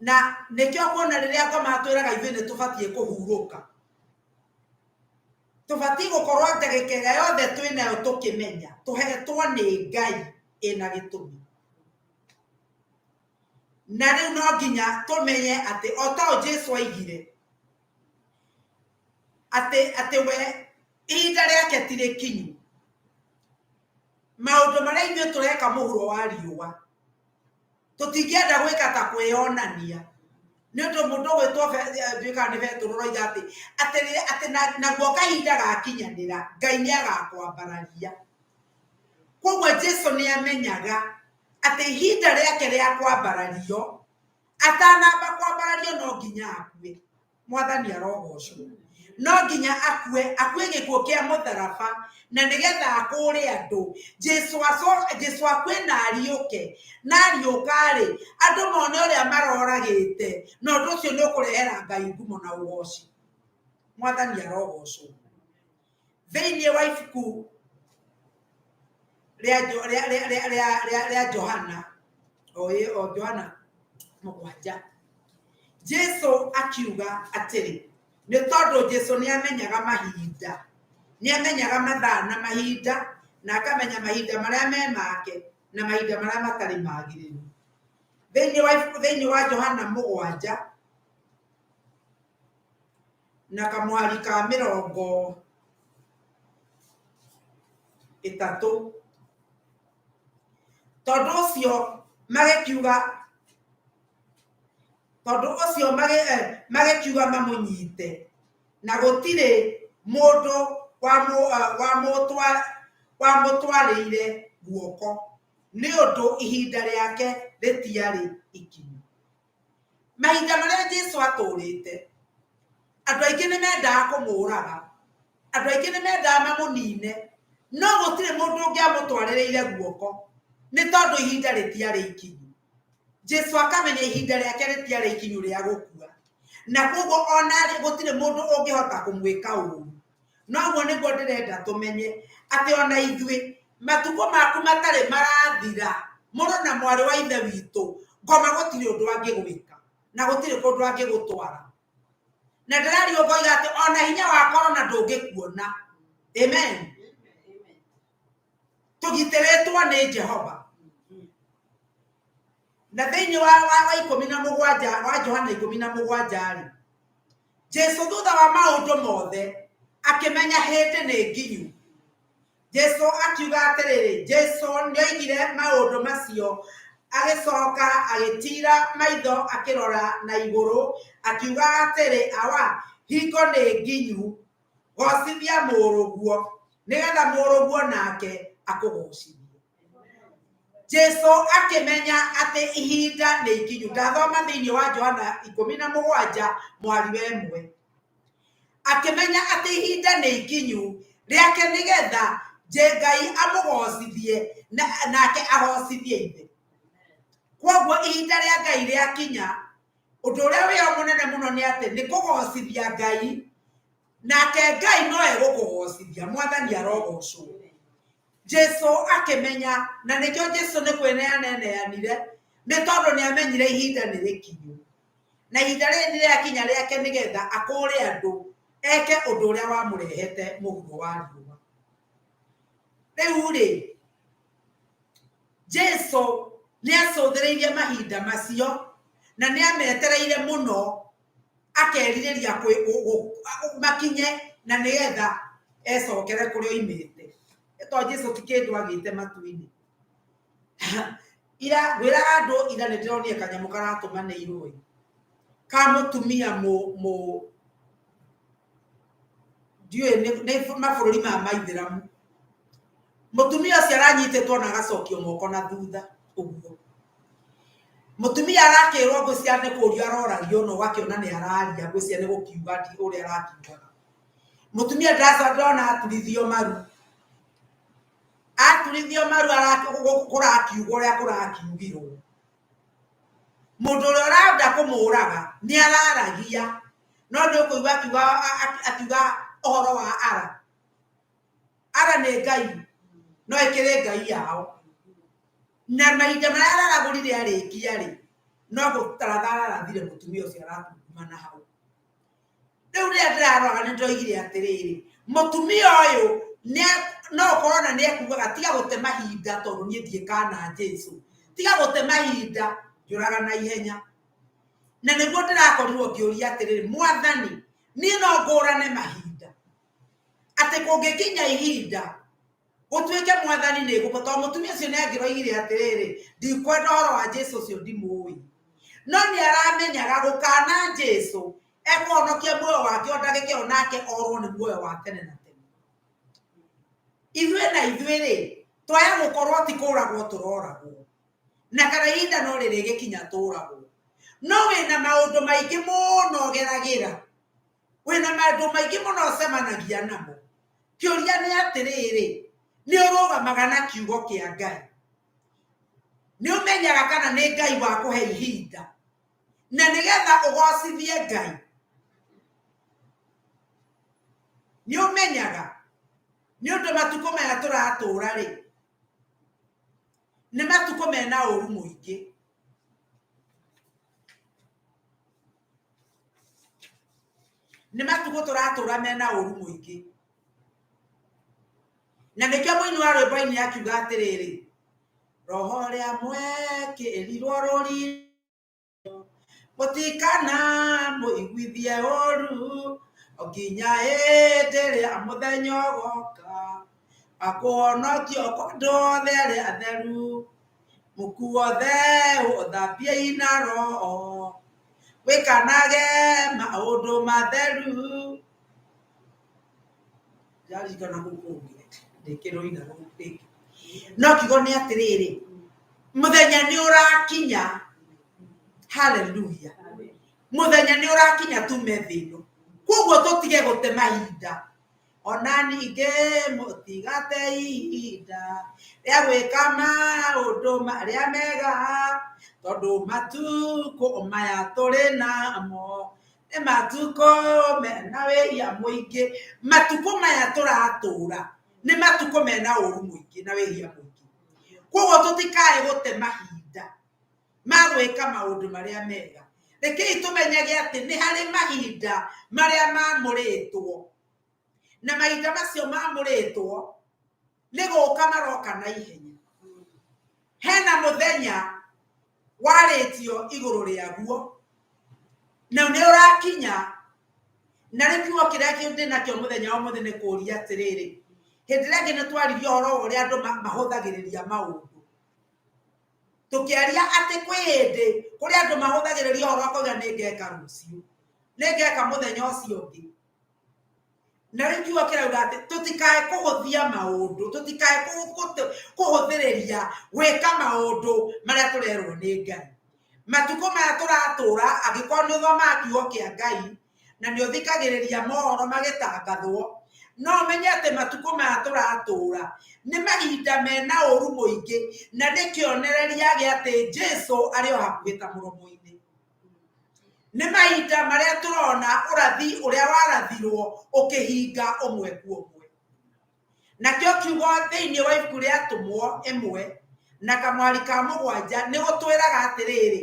Na nĩkĩo kuona rĩrĩa ngoma twĩraga ithuĩ nĩ tũbatiĩ kũhurũka. Tũbatiĩ gũkorwo ndagĩka ĩrĩa yothe twĩnayo tũkĩmenya tũhetwo nĩ Ngai ĩna gĩtũmi. Na rĩu no nginya tũmenye atĩ o ta Jesu aigire atĩ we ihinda rĩake ti rĩkinyu. maundu maria ithuĩ tũreka mũhuro wa riũa tũtingĩenda gwĩka ta kwĩyonania nĩ ũndũ mũndũ gwĩtwo nduĩkaga nĩ Petro roiga atĩ naguo kahinda gakinyanĩra Ngai nĩ agakwambararia. Koguo Jesũ nĩ amenyaga atĩ ihinda rĩake rĩa kwambarario atanamba kwambarario no nginya akue. Mwathani arogocwo. No nginya akue gĩkuũ kĩa mũtharaba na nĩgetha akũre andũ. Jesũ akue na ariũke, na ariũka-rĩ andũ mone ũrĩa maroragĩte, na ũndũ ũcio nĩ ũkũrehera Ngai ngumo na ũgoci. Mwathani arogocwo. Thĩinĩ wa ibuku rĩa Johana Johana 7 Jesũ akiuga atĩrĩ, nĩ tondũ Jesũ nĩ amenyaga mahinda, nĩ amenyaga mathaa na mahinda, na akamenya mahinda marĩa me make na mahinda marĩa matarĩ magĩrĩru. Thĩinĩ wa Johana 7 na kamwari ka 30 tondũ ũcio magĩkiuga mamũnyite, na gũtirĩ mũndũ wamũtwarĩire guoko nĩ ũndũ ihinda rĩake rĩtiarĩ ikinyu. Mahinda marĩa Jesũ atũrĩte, andũ aingĩ nĩ mendaga kũmũraga, andũ aingĩ nĩ mendaga mamũnine, no gũtirĩ mũndũ ũngĩamũtwarĩrĩire guoko nĩ tondũ ihinda rĩtiarĩ ikinyu. Jesũ akamenya ihinda rĩake rĩtiarĩ ikinyu rĩa gũkua, na koguo ona gũtirĩ mũndũ ũngĩhota kũmwĩka ũũru. Noguo nĩguo ndĩrenda tũmenye atĩ ona ithuĩ matukũ maku matarĩ marathira, mũrũ na mwarĩ wa ithe witũ, ngoma gũtirĩ ũndũ angĩgwĩka na gũtirĩ kũndũ angĩgũtwara. Na ndĩrario ngoiga atĩ ona hinya wa korona ndũngĩkuona. Amen. Tũgitĩrĩtwo nĩ Jehova. Na thĩinĩ wa 17 wa Johana 17-rĩ, Jesũ thutha wa maũndũ mothe akĩmenya hĩndĩ nĩ nginyu. Jesũ akiuga atĩrĩrĩ, Jesũ nĩoigire maũndũ macio agĩcoka agĩtira maitho akĩrora na igũrũ akiuga atĩrĩ, awa hingo nĩ nginyu, gocithia mũrũguo nĩgetha mũrũguo nake akũgocithie. Jesũ akĩmenya atĩ ihinda nĩ ikinyu. Ndathoma thĩinĩ wa Johana 17 mwari wa 1. Akĩmenya atĩ ihinda nĩ ikinyu rĩake nĩgetha Ngai amũgocithie nake agocithie ithe. Koguo ihinda rĩa Ngai rĩakinya, ũndũ ũrĩa wĩyo mũnene mũno nĩ atĩ nĩ kũgocithia Ngai, nake Ngai no egũkũgocithia. Mwathani arogocwo. Jesũ akĩmenya, na nĩkĩo Jesũ nĩ kwĩneanire, nĩ tondũ nĩ amenyire ihinda nĩ rĩkinyu, na ihinda rĩrĩ nĩ rĩakinya rĩake nĩgetha akũre andũ, eke ũndũ ũrĩa wamũrehete mũhuro wa riũa. Rĩu-rĩ, Jesũ nĩ acũthĩrĩirie mahinda macio na nĩ ametereire mũno, akerirĩria makinye na nĩgetha ecokere kũrĩa oimĩte. Tondũ Jesũ ti kĩndũ agĩte matu-inĩ. Ngwĩraga andũ ira nĩ ndĩronire kanyamũ karatũmanĩirwo ka mũtumia ndiũĩ nĩ mabũrũri ma maithĩramu. Mũtumia ũcio aranyitĩtwo na agacokio moko na thutha ũguo. Mũtumia arakĩrwo ngwĩciria nĩ kũũrio aroragio na ũgakĩona nĩ araria, ngwĩciria nĩ gũkiuga ũrĩa arakiugaga. Mũtumia ndĩrona aturithio maru, kũrakiuga ũrĩa kũrakiugirwo. Mũndũ ũrĩa ũrenda kũmũraga nĩ araragia, no ndĩkũigua akiuga ũhoro wa Ara. Ara nĩ Ngai, no ĩkĩrĩ Ngai yao. Na mahinda marĩa araragũrire arĩkia-rĩ, no gũtarathararathire mũtumia ũcio aratungumana hau. Rĩu rĩrĩa ndĩraroraga nĩ ndoigire atĩrĩrĩ, mũtumia ũyũ no ũkorwo na nĩ ekugaga tiga gũte mahinda tondũ niĩ ndiĩka na Jesũ. Tiga gũte mahinda, njũraga na ihenya. Na nĩguo ndĩrakorirwo ngĩũria atĩrĩrĩ, Mwathani, niĩ no ngũrane mahinda. Atĩ kũngĩkinya ihinda Gũtuĩke mwathani nĩ gũkũ tondũ mũtumia ũcio nĩ angĩroigire atĩrĩrĩ ndikwenda ũhoro wa Jesũ ũcio ndimũĩ no nĩ aramenyaga gũkana Jesũ ekũhonokia muoyo wake ondagĩke onake orwo nĩ muoyo wa tene na tene. Ithuĩ na ithuĩ-rĩ twaya gũkorwo ti kũragwo tũroragwo na kana ihinda no rĩrĩgĩkinya tũragwo no wĩna maũndũ maingĩ mũno geragĩra wĩna maũndũ maingĩ mũno ũcemanagia namo. Kĩũria nĩ atĩrĩrĩ nĩ ũrũgamaga na kiugo kĩa Ngai nĩ ũmenyaga kana nĩ Ngai wa kũhe ihinda na nĩgetha ũgocithie Ngai nĩ ũmenyaga nĩ ũndũ matukũ maya tũratũra-rĩ nĩ matukũ mena ũru mũingĩ. Nĩ matukũ tũratũra mena ũru mũingĩ na nĩkĩo mũini wa rwĩmbo-inĩ akiuga atĩrĩrĩ roho rĩa mwekĩrirwo rũri mũtikana mũiguithie ũru nginya hĩndĩ ĩrĩa mũthenya ũgoka akũhonokio kwa andũ othe arĩa atheru mũkuothe ũthambiei na roho wĩkanage maũndũ matheru. Ndarigana gũkũngĩ ndĩkĩrũina rũngĩ no kiugo nĩ atĩrĩrĩ mũthenya nĩ ũrakinya. Haleluya. Mũthenya nĩ ũrakinya tume thĩ ĩno koguo tũtige gũte mahinda ona ningĩ mũtigate ihinda rĩa gwĩka maũndũ marĩa mega tondũ matukũ maya tũrĩ namo nĩ matukũ mena wĩhia mũingĩ. Matukũ maya tũratũra nĩ matukũ mena ũru mũingĩ na wĩhia mũingĩ koguo tũtikae gũte mahinda ma gwĩka maũndũ marĩa mega. Rekei tũmenyage atĩ nĩ harĩ mahinda marĩa mamũrĩtwo na mahinda macio mamũrĩtwo nĩ gũka maroka na ihenya. Hena mũthenya warĩtio igũrũ rĩaguo na nĩ ũrakinya na rĩu kiugo kĩrĩa ndĩ nakĩo mũthenya wa mũthenya nĩ kũũria atĩrĩrĩ hĩndĩ ĩrĩa ĩngĩ nĩ twaririe ũhoro wa ũrĩa andũ mahũthagĩrĩria maũndũ tũkĩaria atĩ kwĩ hĩndĩ kũrĩa andũ mahũthagĩrĩria ũhoro wa kuuga nĩngeka rũciũ nĩngeka mũthenya ũcio ũngĩ na rĩu kiugo kĩrauga atĩ tũtikae kũhũthia maũndũ tũtikae kũhũthĩrĩria gwĩka maũndũ marĩa tũrerwo nĩ Ngai. Matukũ maya tũratũra angĩkorwo nĩ ũthomaga kiugo kĩa Ngai na nĩ ũthikagĩrĩria mohoro magĩtangathwo no ũmenye atĩ matukũ maya tũratũra nĩ mahinda mena ũru mũingĩ na nĩ kĩonereria gĩa atĩ Jesũ arĩ o hakuhĩ ta mũromo-inĩ. Nĩ mahinda marĩa tũrona ũrathi ũrĩa warathirwo ũkĩhinga ũmwe kwa ũmwe. Nakĩo kiugo thĩinĩ wa ibuku rĩa Atũmwo 1 na kamwari ka 7 nĩ gũtwĩraga atĩrĩrĩ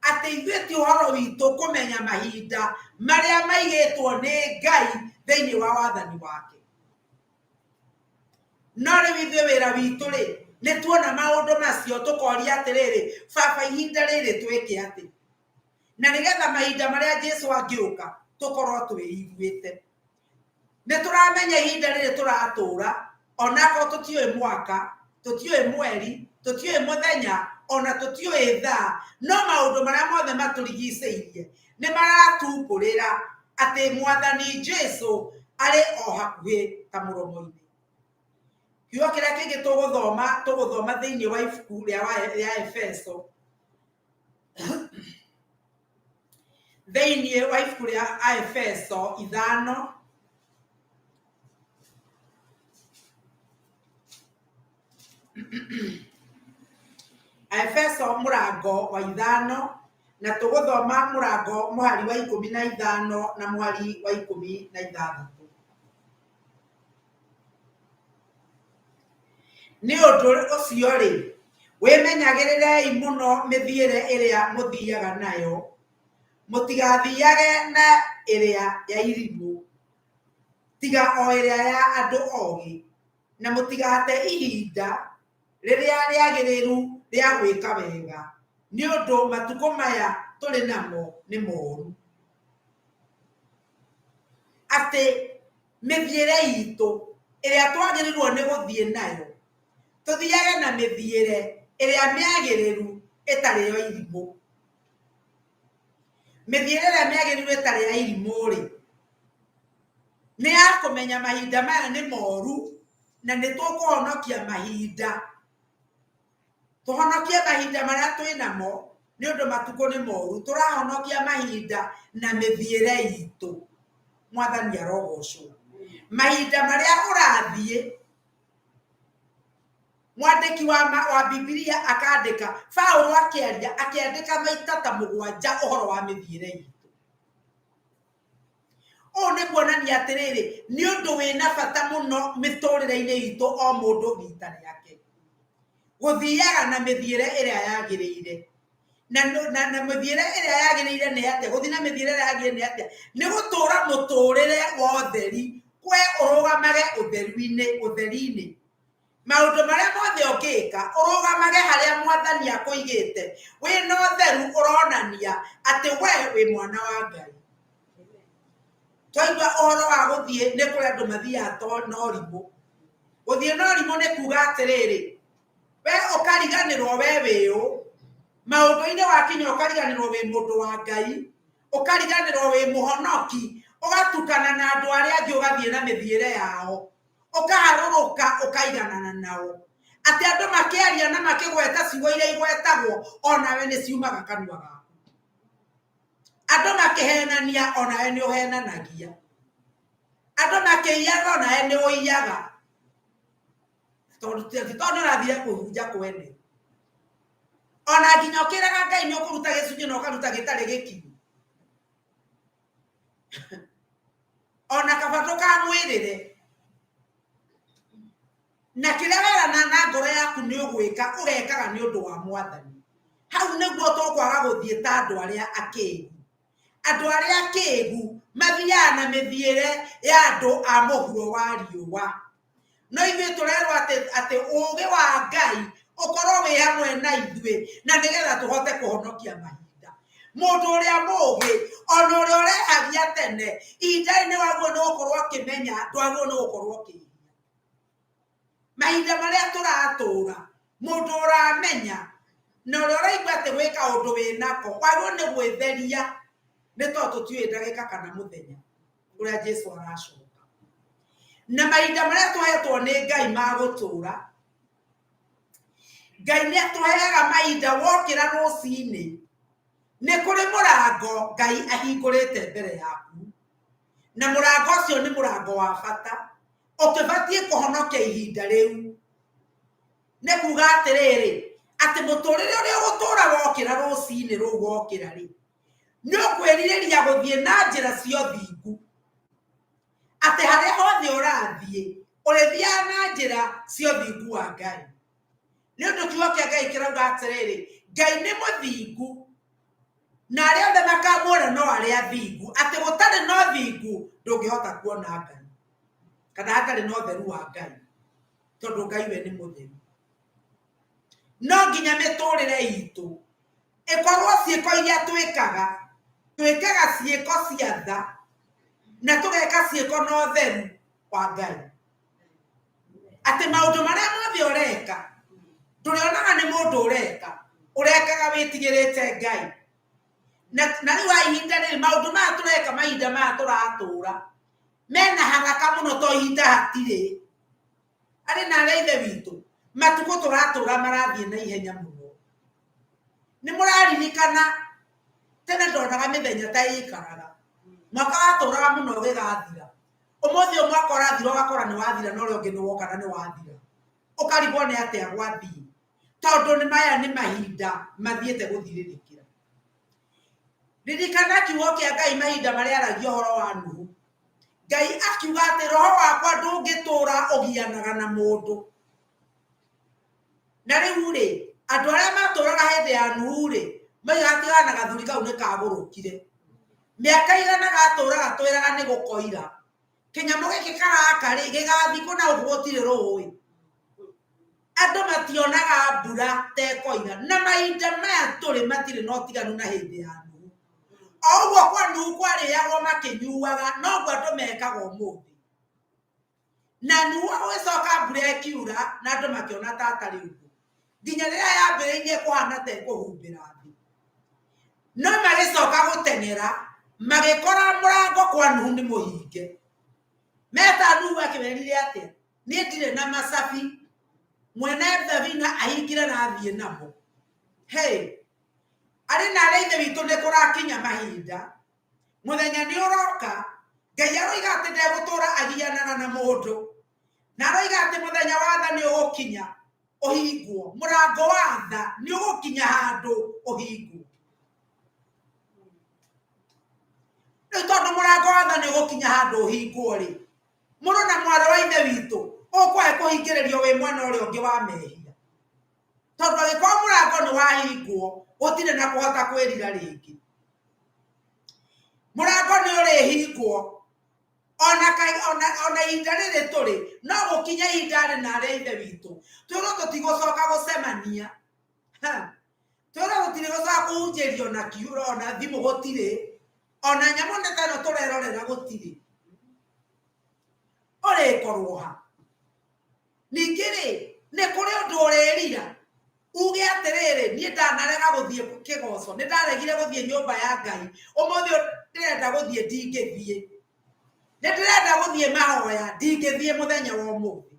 atĩ ithuĩ ti ũhoro witũ kũmenya mahinda marĩa maigĩtwo nĩ Ngai thĩinĩ wa wathani wake no rĩu ithuĩ wĩra witũ-rĩ nĩ tuona maũndũ macio tũkoria atĩrĩrĩ baba ihinda rĩrĩ twĩke atĩ na nĩgetha mahinda marĩa Jesũ angĩũka tũkorwo twĩiguĩte. Nĩ tũramenya ihinda rĩrĩ tũratũra onakorwo tũtiũĩ mwaka tũtiũĩ mweri tũtiũĩ mũthenya ona tũtiũĩ thaa no maũndũ marĩa mothe matũrigicĩirie nĩ maratumbũrĩra atĩ mwathani Jesũ arĩ o hakuhĩ ta mũromo-inĩ. Kiugo kĩrĩa kĩngĩ tũgũthoma thĩinĩ wa ibuku rĩa Efeso thĩinĩ wa ibuku rĩa Efeso 5 Efeso mũrango wa 5 na tũgũthoma mũrango mũhari wa 15 na mũhari wa 16. Nĩ ũndũ ũcio-rĩ wĩmenyagĩrĩrei mũno mĩthiĩre ĩrĩa mũthiaga nayo mũtigathiage na ĩrĩa ya irimũ tiga o ĩrĩa ya andũ ogĩ na mũtigate ihinda rĩrĩa rĩagĩrĩru rĩa gwĩka wega nĩ ũndũ matukũ maya tũrĩ namo nĩ moru. Atĩ mĩthiĩre itũ ĩrĩa twagĩrĩirwo twagĩrĩirwo nĩ gũthiĩ nayo tũthiage na mĩthiĩre ĩrĩa mĩagĩrĩru ĩtarĩ yo irimũ. Mĩthiĩre ĩrĩa mĩagĩrĩru ĩtarĩ ya irimũ-rĩ nĩ ya kũmenya mahinda maya nĩ moru na nĩ tũkũhonokia mahinda. Tũhonokie mahinda marĩa twĩ namo nĩ ũndũ matukũ nĩ moru. Tũrahonokia mahinda na mĩthiĩre itũ. Mwathani arogocwo. Mahinda marĩa ũrathiĩ, mwandĩki wa Bibilia akandĩka, Paulo akĩandĩka maita ta 7 ũhoro wa mĩthiĩre itũ. O nĩ kuonania atĩrĩrĩ, nĩ ũndũ wĩna bata mũno mĩtũrĩre-inĩ itũ o mũndũ rita rĩake. Gũthiaga na mĩthiĩre ĩrĩa yagĩrĩire. Na mĩthiĩre ĩrĩa yagĩrĩire nĩ atĩa? Gũthiĩ na mĩthiĩre ĩrĩa yagĩrĩire nĩ atĩa? Nĩ gũtũũra mũtũrĩre wa ũtheri, kwe ũrũgamage ũtheri-inĩ. Maũndũ marĩa mothe ũngĩka, ũrũgamage harĩa Mwathani akũigĩte. Wĩna ũtheru ũronania atĩ we wĩ mwana wa Ngai. Twaigua ũhoro wa gũthiĩ nĩ kũrĩ andũ mathiaga na ũrimũ. Gũthiĩ na ũrimũ nĩ kuuga atĩrĩrĩ, we ũkariganĩrwo we wĩũ, maũndũ-inĩ wakinya ũkariganĩrwo wĩ mũndũ wa Ngai, ũkariganĩrwo wĩ mũhonoki, ũgatukana na andũ arĩa angĩ ũgathiĩ na mĩthiĩre yao, ũkaharũrũka ũkaiganana nao. Atĩ andũ makĩaria na makĩgweta ciugo iria igwetagwo, onawe nĩ ciumaga kanua gaku. Andũ makĩhenania, onawe nĩ ũhenanagia. Andũ makĩiyaga, onawe nĩ ũiyaga. Tondũ ũrathire kũhunja kwene. Ona nginya ũkĩraga Ngai nĩ ũkũruta gĩcunjĩ na ũkaruta gĩtarĩ gĩkinyu. Ona kabatũ ka mwĩrĩre. Na kĩrĩa werana na ngoro yaku nĩ ũgwĩka, ũgekaga nĩ ũndũ wa Mwathani. Hau nĩguo tũkwaga gũthiĩ ta andũ arĩa akĩĩgu. Andũ arĩa akĩĩgu mathiaga na mĩthiĩre ya andũ a mũhuro wa riũa. No ithuĩ tũrerwo atĩ ũũgĩ wa Ngai ũkorwo wĩ hamwe na ithuĩ, na nĩgetha tũhote kũhonokia mahinda. Mũndũ ũrĩa mũũgĩ, ona ũrĩa ũrehagia tene, ihinda-inĩ wagwo nĩ gũkorwo ũkĩmenya, ndwagwo nĩ gũkorwo ũkĩhinya. Mahinda marĩa tũratũũra, mũndũ ũramenya, na ũrĩa ũraigua atĩ gwĩka ũndũ wĩnako, wagwo nĩ gwĩtheria, nĩ tondũ tũtiũĩ ndagĩka kana mũthenya ũrĩa Jesũ aracoka. Na mahinda marĩa tũhetwo nĩ Ngai ma gũtũũra, Ngai nĩ atũheaga mahinda wokĩra rũcinĩ. Nĩ kũrĩ mũrango Ngai ahingũrĩte mbere yaku. Na mũrango ũcio nĩ mũrango wa bata. Ũkĩbatiĩ kũhonokia ihinda rĩu. Nĩ kuuga atĩrĩrĩ, atĩ mũtũrĩre ũrĩa ũgũtũũra wokĩra rũcinĩ rũu wokĩra-rĩ, nĩ ũkwĩrirĩria gũthiĩ na njĩra cia ũthingu. Atĩ harĩa hothe ũrathiĩ, ũrĩthiaga na njĩra cia ũthingu wa Ngai. Nĩ ũndũ kiugo kĩa Ngai kĩrauga atĩrĩrĩ, Ngai nĩ mũthingu, na arĩa othe makamuona no arĩa athingu. Atĩ gũtarĩ na ũthingu ndũngĩhota kuona Ngai, kana hatarĩ na ũtheru wa Ngai, tondũ Ngai we nĩ mũtheru. No nginya mĩtũrĩre itũ ĩkorwo ciĩko iria twĩkaga ciĩko cia tha, na tũgeka ciĩko na ũtheru wa Ngai. Atĩ maũndũ marĩa mothe ũreka, tũrĩonaga nĩ mũndũ ũrekaga wĩtigĩrĩte Ngai. Na rĩu ihinda rĩrĩ, maũndũ maya tũreka mahinda maya tũratũũra, mena haraka mũno to ihinda hatirĩ. Arĩ na arĩa ithe witũ, matukũ tũratũũra marathiĩ na ihenya mũno. Nĩ mũraririkana tene ndonaga mĩthenya ta ĩikaraga. Mwaka watũũraga mũno ũgĩgathira. Ũmũthĩ mwaka ũrathira ũgakora nĩ wathira, na ũrĩa ũngĩ nĩ woka na nĩ wathira. Ũkarigwo nĩ atĩa gwathiĩ. Tondũ nĩ maya nĩ mahinda mathiĩte gũthirĩrĩkĩra. Ririkana kiugo kĩa Ngai mahinda marĩa aragia ũhoro wa Nuhu. Ngai akiuga atĩ roho wakwa ndũngĩtũũra ũgianaga na mũndũ. Na rĩu-rĩ, andũ arĩa matũũraga hĩndĩ ya Nuhu-rĩ, maigatigana na gathuri kau nĩ kagũrũkire. Mĩaka 100 gatũũraga twĩraga nĩ gũkoira. Kĩnyamũ gĩkĩ karaka-rĩ, gĩgathikwo na ũguo gũtirĩ rũĩ. Andũ mationaga mbura tekoira. Na mahinda maya tũrĩ matirĩ na ũtiganu na hĩndĩ ya Nuhu. O ũguo kwa Nuhu kwarĩagwo makĩnyuaga, noguo andũ mekaga ũmũthĩ. na nuwa wecoka mbura ĩkiura na andũ makĩona ta atarĩ ũndũ nginya rĩrĩa yambĩrĩirie kũhana ta ĩkũhumbĩra thĩ no magĩcoka gũteng'era magĩkora mũrango kwa Nuhu nĩ mũhinge meta Nuhu akĩmerire atĩa niĩ ndirĩ na macabi mwene thabina ahingire na athiĩ namo hey arĩ na arĩa ithe witũ nĩ kũrakinya mahinda mũthenya nĩ ũroka Ngai aroiga atĩ ndegũtũũra agianaga na mũndũ na aroiga atĩ mũthenya wa tha nĩ ũgũkinya ũhingwo mũrango wa tha nĩ ũgũkinya handũ ũhingwo rĩu tondũ mũrango wa tha nĩ ũgũkinya handũ ũhingwo rĩ mũrũ na mwarĩ wa ithe witũ ũkwahe kũhingĩrĩrio wĩ mwena ũrĩa ũngĩ wa mehia tondũ agĩkorwo mũrango nĩ wahingwo gũtirĩ na kũhota kwĩrira rĩngĩ mũrango nĩ ũrĩhingwo ona ihinda rĩrĩ tũrĩ no gũkinya ihinda rĩ na arĩa ithe witũ twĩrwo tũtigũcoka gũcemania twĩrwo tũtigũcoka kũhunjĩrio na kiugo ona thimũ gũtirĩ ona nyamũ nĩ ta ĩno tũrerorera gũtirĩ ũrĩkorwo ha ningĩ rĩ nĩ kũrĩ ũndũ ũrĩrira uge atĩrĩrĩ niĩ ndanarega gũthiĩ kĩgoco nĩ ndaregire gũthiĩ nyũmba ya Ngai ũmũthĩ ndĩrenda gũthiĩ ndingĩthiĩ nĩ ndĩrenda gũthiĩ mahoya ndingĩthiĩ mũthenya wa ũmũthĩ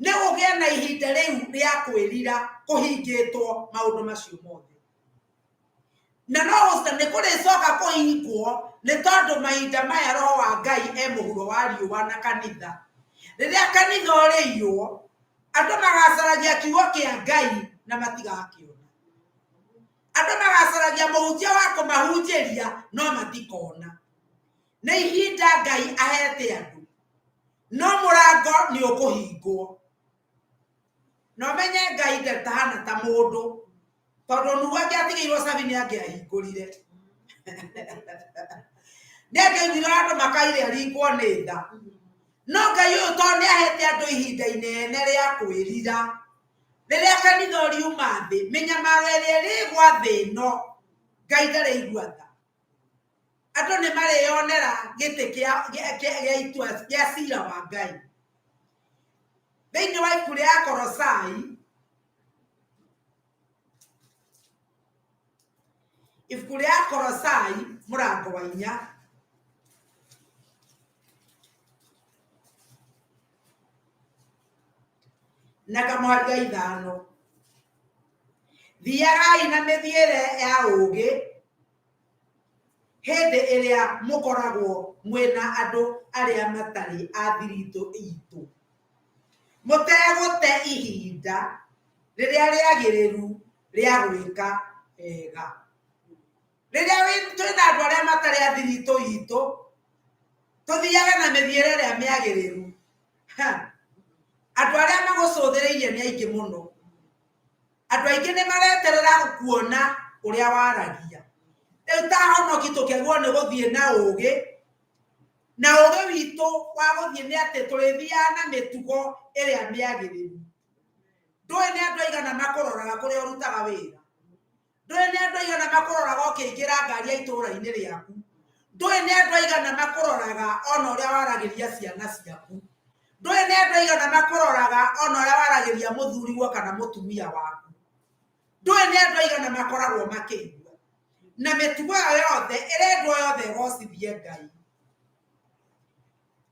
nĩ ũgĩe na ihinda rĩu rĩa kwĩrira kũhingĩtwo maũndũ macio mothe na no nĩ kũrĩcoka kũhingwo nĩ tondũ mahinda maya Roho wa Ngai mũhuro wa riũa na kanitha rĩrĩa kanitha ũrĩiywo andũ magacaragia kiugo kĩa Ngai na matigakĩona andũ magacaragia mũhunjia wa kũmahunjĩria no matikona nĩ ihinda Ngai ahete andũ no mũrango nĩ ũkũhingwo no menye Ngai ndatahana ta mũndũ tondũ Nuhu angĩatigĩirwo cabi nĩ angĩahingũrire nĩ angĩaigire andũ makaire aringwo nĩ tha no Ngai ũyũ tondũ nĩ ahete andũ ihinda inene rĩa kwĩrira rĩrĩa kanitha ũriuma thĩ mĩnyamaro ĩrĩa ĩrĩgwa thĩ ĩno Ngai ndarĩigua tha andũ nĩ marĩyonera gĩtĩ gĩa itua gĩa cira wa Ngai thĩinĩ wa ibuku rĩa Kolosai ibuku rĩa Kolosai mũrango wa 4 na kamwari ga 5 thiagai na mĩthiĩre ya ũũgĩ hĩndĩ ĩrĩa mũkoragwo mwĩna andũ arĩa matarĩ a thiritũ itũ mũtegũte ihinda rĩrĩa rĩagĩrĩru rĩa gwĩka wega rĩrĩa twĩna andũ arĩa matarĩ a thiritũ itũ tũthiage na mĩthiĩre ĩrĩa mĩagĩrĩru andũ arĩa magũcũthĩrĩirie nĩ aingĩ mũno andũ aingĩ nĩ mareterera kuona ũrĩa waragia rĩu ta Honoki tũkĩgwo nĩ gũthiĩ na ũũgĩ na ũũgĩ witũ wa gũthiĩ nĩ atĩ tũrĩthiaga na mĩtugo ĩrĩa mĩagĩrĩru ndũĩ nĩ andũ aigana makũroraga kũrĩa ũrutaga wĩra ndũĩ nĩ andũ aigana makũroraga ũkĩingĩra ngari ya itũũra-inĩ rĩaku ndũĩ nĩ andũ aigana makũroraga ona ũrĩa waragĩria ciana ciaku ndũĩ nĩ andũ aigana makũroraga ona ũrĩa waragĩria mũthuriwo kana mũtumia waku ndũĩ nĩ andũ aigana makoragwo makĩigua na mĩtugo ĩyo yothe ĩrendwo yothe ĩgocithie Ngai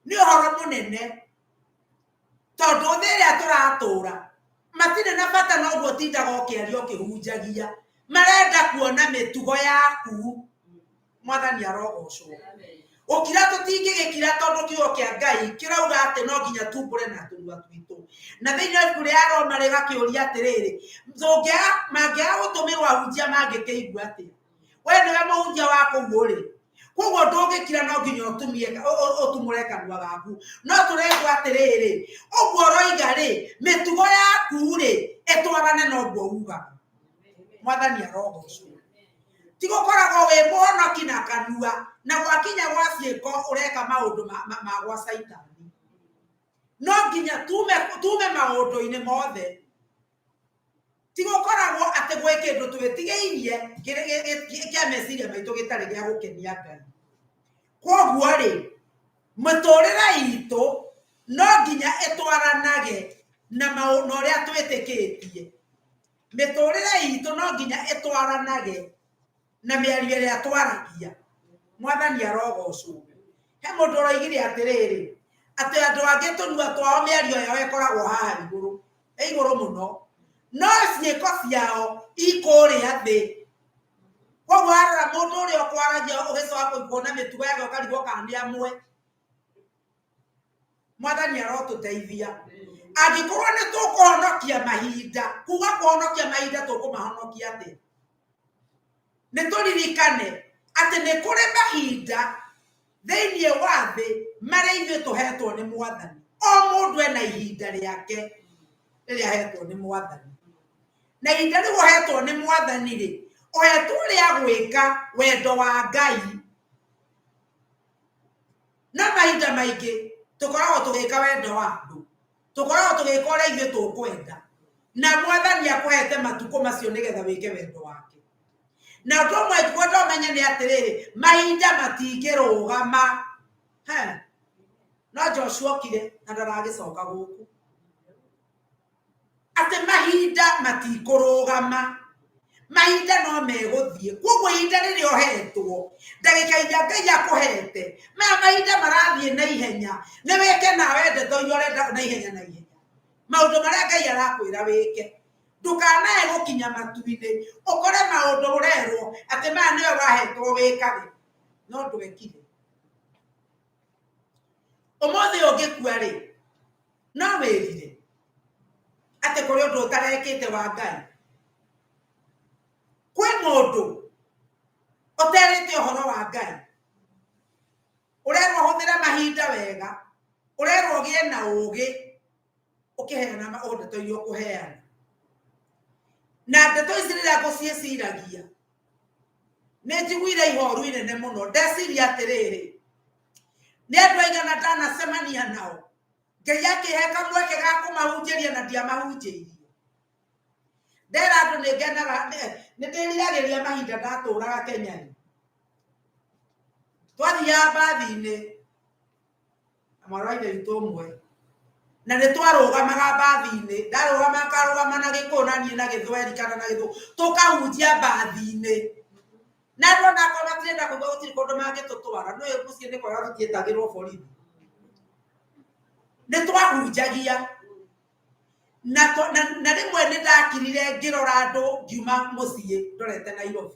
nĩ ũhoro mũnene tondũ thĩ ĩrĩa tũratũũra matirĩ na bata na ũguo tindaga ũkĩaria ũkĩhunjagia marenda kuona mĩtugo yaku Mwathani arogocwo ũkira tũtingĩgĩkira tondũ kiugo kĩa Ngai kĩrauga atĩ no nginya tumbũre na tũnua twitũ na thĩinĩ wa ibuku rĩa Roma rĩgakĩũria atĩrĩrĩ mangĩaga gũtũmĩrwo ahunjia mangĩkĩigua atĩa we nĩwe mũhunjia wa kũu rĩ koguo ndũngĩkira no nginya ũtumũre kanua gaku no tũrengwo atĩrĩrĩ ũguo ũroiga rĩ mĩtugo yaku rĩ ĩtwarane na ũguo ugaga Mwathani arogocwo tigũkoragwo wĩ mũhonoki na kanua na gwakinya gwa ciĩko ũreka maũndũ ma gwa Saitani no nginya tume maũndũ-inĩ mothe tigũkoragwo atĩ gwĩ kĩndũ twĩtigĩirie kĩa meciria maitũ gĩtarĩ gĩa gũkenia Ngai koguo rĩ mũtũrĩre itũ no nginya etwaranage na maũndũ ũrĩa twĩtĩkĩtie. Mĩtũrĩre itũ no nginya etwaranage na mĩario ĩrĩa twaragia. Mwathani arogocwo. He mũndũ ũroigire atĩrĩrĩ atĩ andũ angĩ tũnua twao mĩario yao ĩkoragwo haha igũrũ mũno, no ciĩko ciao ikũrĩa thĩ. Koguo arora mũndũ ũrĩa ũkwaragia ũgĩcoka kũiguo na mĩtugo yake ũkarigwo kana nĩ amwe. Mwathani arotũteithia. Angĩkorwo nĩ tũkũhonokia mahinda, kuga kũhonokia mahinda tũkũmahonokia atĩa? Nĩ tũririkane atĩ nĩ kũrĩ mahinda thĩinĩ wa thĩ marĩa ithuĩ tũhetwo nĩ Mwathani. O mũndũ ena ihinda rĩake rĩrĩa ahetwo nĩ Mwathani. Na ihinda rĩu ahetwo nĩ Mwathani-rĩ, ohetwo rĩa gwĩka wendo wa Ngai. No mahinda maingĩ tũkoragwo tũgĩka wendo wa andũ, tũkoragwo tũgĩka ũrĩa ithuĩ tũkwenda, na Mwathani akũhete matukũ macio nĩgetha wĩke wendo wake. Na ũndũ ũmwe ngwenda ũmenye nĩ atĩrĩrĩ, mahinda matingĩrũgama. No Joshua okire na ndaragĩcoka gũkũ. Atĩ mahinda matikũrũgama, mahinda no megũthiĩ. Koguo ihinda rĩrĩa ũhetwo, ndagĩka iria Ngai akũhete, maya mahinda marathiĩ na ihenya, nĩ wĩke nawe ndeto iria ũrenda na ihenya na ihenya. Maũndũ marĩa Ngai arakwĩra wĩke. Ndũkanae gũkinya matu-inĩ ũkore maũndũ ũrerwo atĩ maya nĩwe wahetwo wĩkage, no ndwekire. Ũmũthĩ ũngĩkua-rĩ, no wĩrire atĩ kũrĩ ũndũ ũtarekĩte wa Ngai. Kwĩ mũndũ ũterĩte ũhoro wa Ngai, ũrerwo ũhũthĩre mahinda wega, ũrerwo ũgĩe na ũũgĩ ũkĩheana ndeto iria ũkũheana. Na ndeto ici rĩrĩa ngũciĩciragia nĩ njiguire ihoru inene mũno. Ndeciria atĩrĩrĩ, nĩ andũ aigana ndanacemania nao Ngai akĩhe kamweke ga kũmahunjĩria na ndiamahunjĩirie. Ndera andũ nĩ ngenaga, nĩ ndĩriragĩria mahinda ndatũũraga Kenya-rĩ. Twathiaga mbathi-inĩ na mwarĩ wa ithe witũ ũmwe, na nĩ twarũgamaga mbathi-inĩ, ndarũgama akarũgama na Gĩkũyũ na niĩ na Gĩthweri kana na Gĩthũngũ, tũkahunjia mbathi-inĩ. Na andũ onakorwo matirenda kũigua gũtirĩ kũndũ mangĩtũtwara, no mũciĩ nĩ kwega tũtiĩtagĩrwo borithi. Nĩ twahunjagia na rĩmwe nĩ ndakirire ngĩrora andũ ngiuma mũciĩ ndorete Nairobi.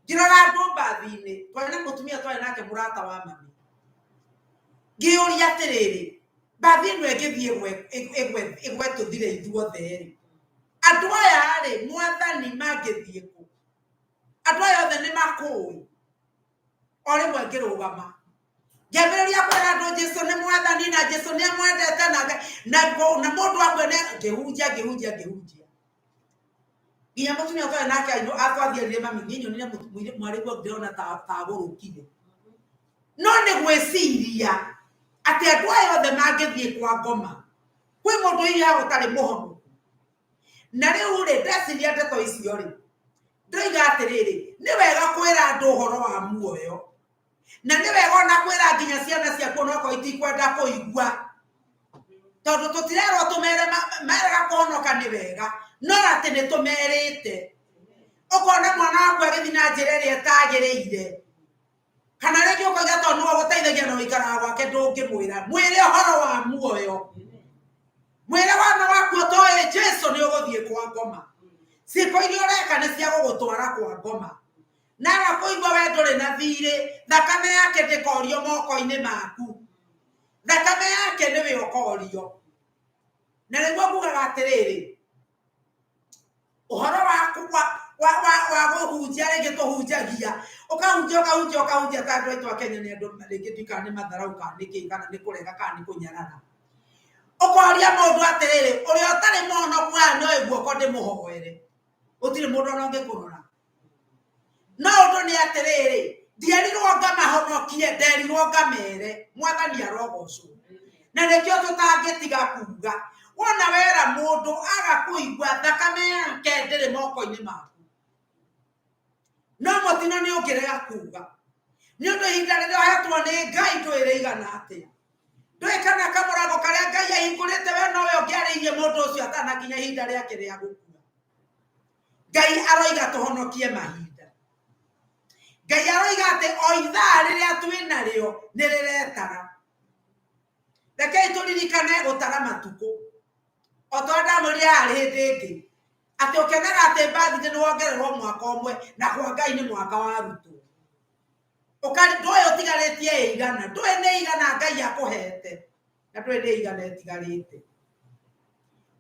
Ngĩrora andũ mbathi-inĩ, twarĩ na mũtumia twarĩ nake mũrata wa mami. Ngĩũria atĩrĩrĩ, mbathi ĩno ĩngĩthiĩ ĩgwetũthire ithuothe-rĩ, andũ aya-rĩ Mwathani mangĩthiĩ kũ? Andũ aya othe nĩ makũĩ. O rĩmwe ngĩrũgama ngĩambĩrĩria kwĩra andũ Jesũ nĩ Mwathani na Jesũ nĩ amwendete na mũndũ akwene ngĩhunjia. Nginya mũtumia twarĩ nake atwathiĩrire mami, niĩ nyonire mwarĩguo ndĩrona ta agũrũkire. No nĩ gwĩciria atĩ andũ aya othe mangĩthiĩ kwa ngoma, kwĩ mũndũ hihi ũtarĩ mũhonoku. Na rĩu-rĩ ndeciria ndeto icio-rĩ, ndoiga atĩrĩrĩ, nĩ wega kwĩra andũ ũhoro wa muoyo, na nĩ wega ona kwĩra nginya ciana ciaku onokorwo itikwenda kũigua, tondũ tũtirerwo tũmere merega kũhonoka nĩ wega, no atĩ nĩ tũmerĩte. Ũkona mwana waku agĩthiĩ na njĩra ĩrĩa ĩtagĩrĩire, kana rĩngĩ ũkoiga tondũ nĩwe gũteithagia na ũikaraga gwake ndũngĩmwĩra. Mwĩre ũhoro wa muoyo, mwĩre wana waku ũtoĩ Jesũ nĩ ũgũthiĩ kwa ngoma. Ciĩko iria ũreka nĩ cia gũgũtwara kwa ngoma. Naga kũigua we ndũrĩ na thirĩ, thakame yake ndĩkorio moko-inĩ maku, thakame yake nĩwe ũkorio. Na nĩguo ngugaga atĩrĩrĩ, ũhoro wa gũhunjia rĩngĩ tũhunjagia, ũkahunjia ta andũ aitũ a Kenya nĩ andũ rĩngĩ ndikana nĩ matharau kana nĩ kĩĩ kana nĩ kũrega kana nĩ kũnyarara. Ũkoria mũndũ atĩrĩrĩ, ũrĩa ũtarĩ mũhonoku aya nĩoĩ guoko ndĩmũhoere, gũtirĩ mũndũ ona ũngĩkũrora. No ũndũ nĩ atĩrĩrĩ, ndierirwo ngamahonokie, nderirwo ngamere. Mwathani arogocwo. Na nĩkĩo tũtangĩtiga kuga, wona wera mũndũ aga kũigua thakame yake ndĩrĩ moko-inĩ maku, no mũtino nĩ ũngĩrega kuga, nĩ ũndũ ihinda rĩrĩa ũhetwo nĩ Ngai ndwĩrĩigana atĩa. ndwe kana kamurago karia Ngai ahingurite we no we ongiaririe mundu ucio atanakinya ihinda riake ria gukua. Ngai aroiga tuhonokie mahinda. Ngai aroiga ati o ithaa riria twina rio ni riretara. Rekei turirikane gutara matuku. O twenda mwiri ari hindi ingi ati ukenaga ati birthday ni wongererwo mwaka umwe na kwa Ngai ni mwaka wa ruto. Ukari ndoe utigaritie igana ndoe ne igana Ngai akuhete na ndoe ne igana etigarite.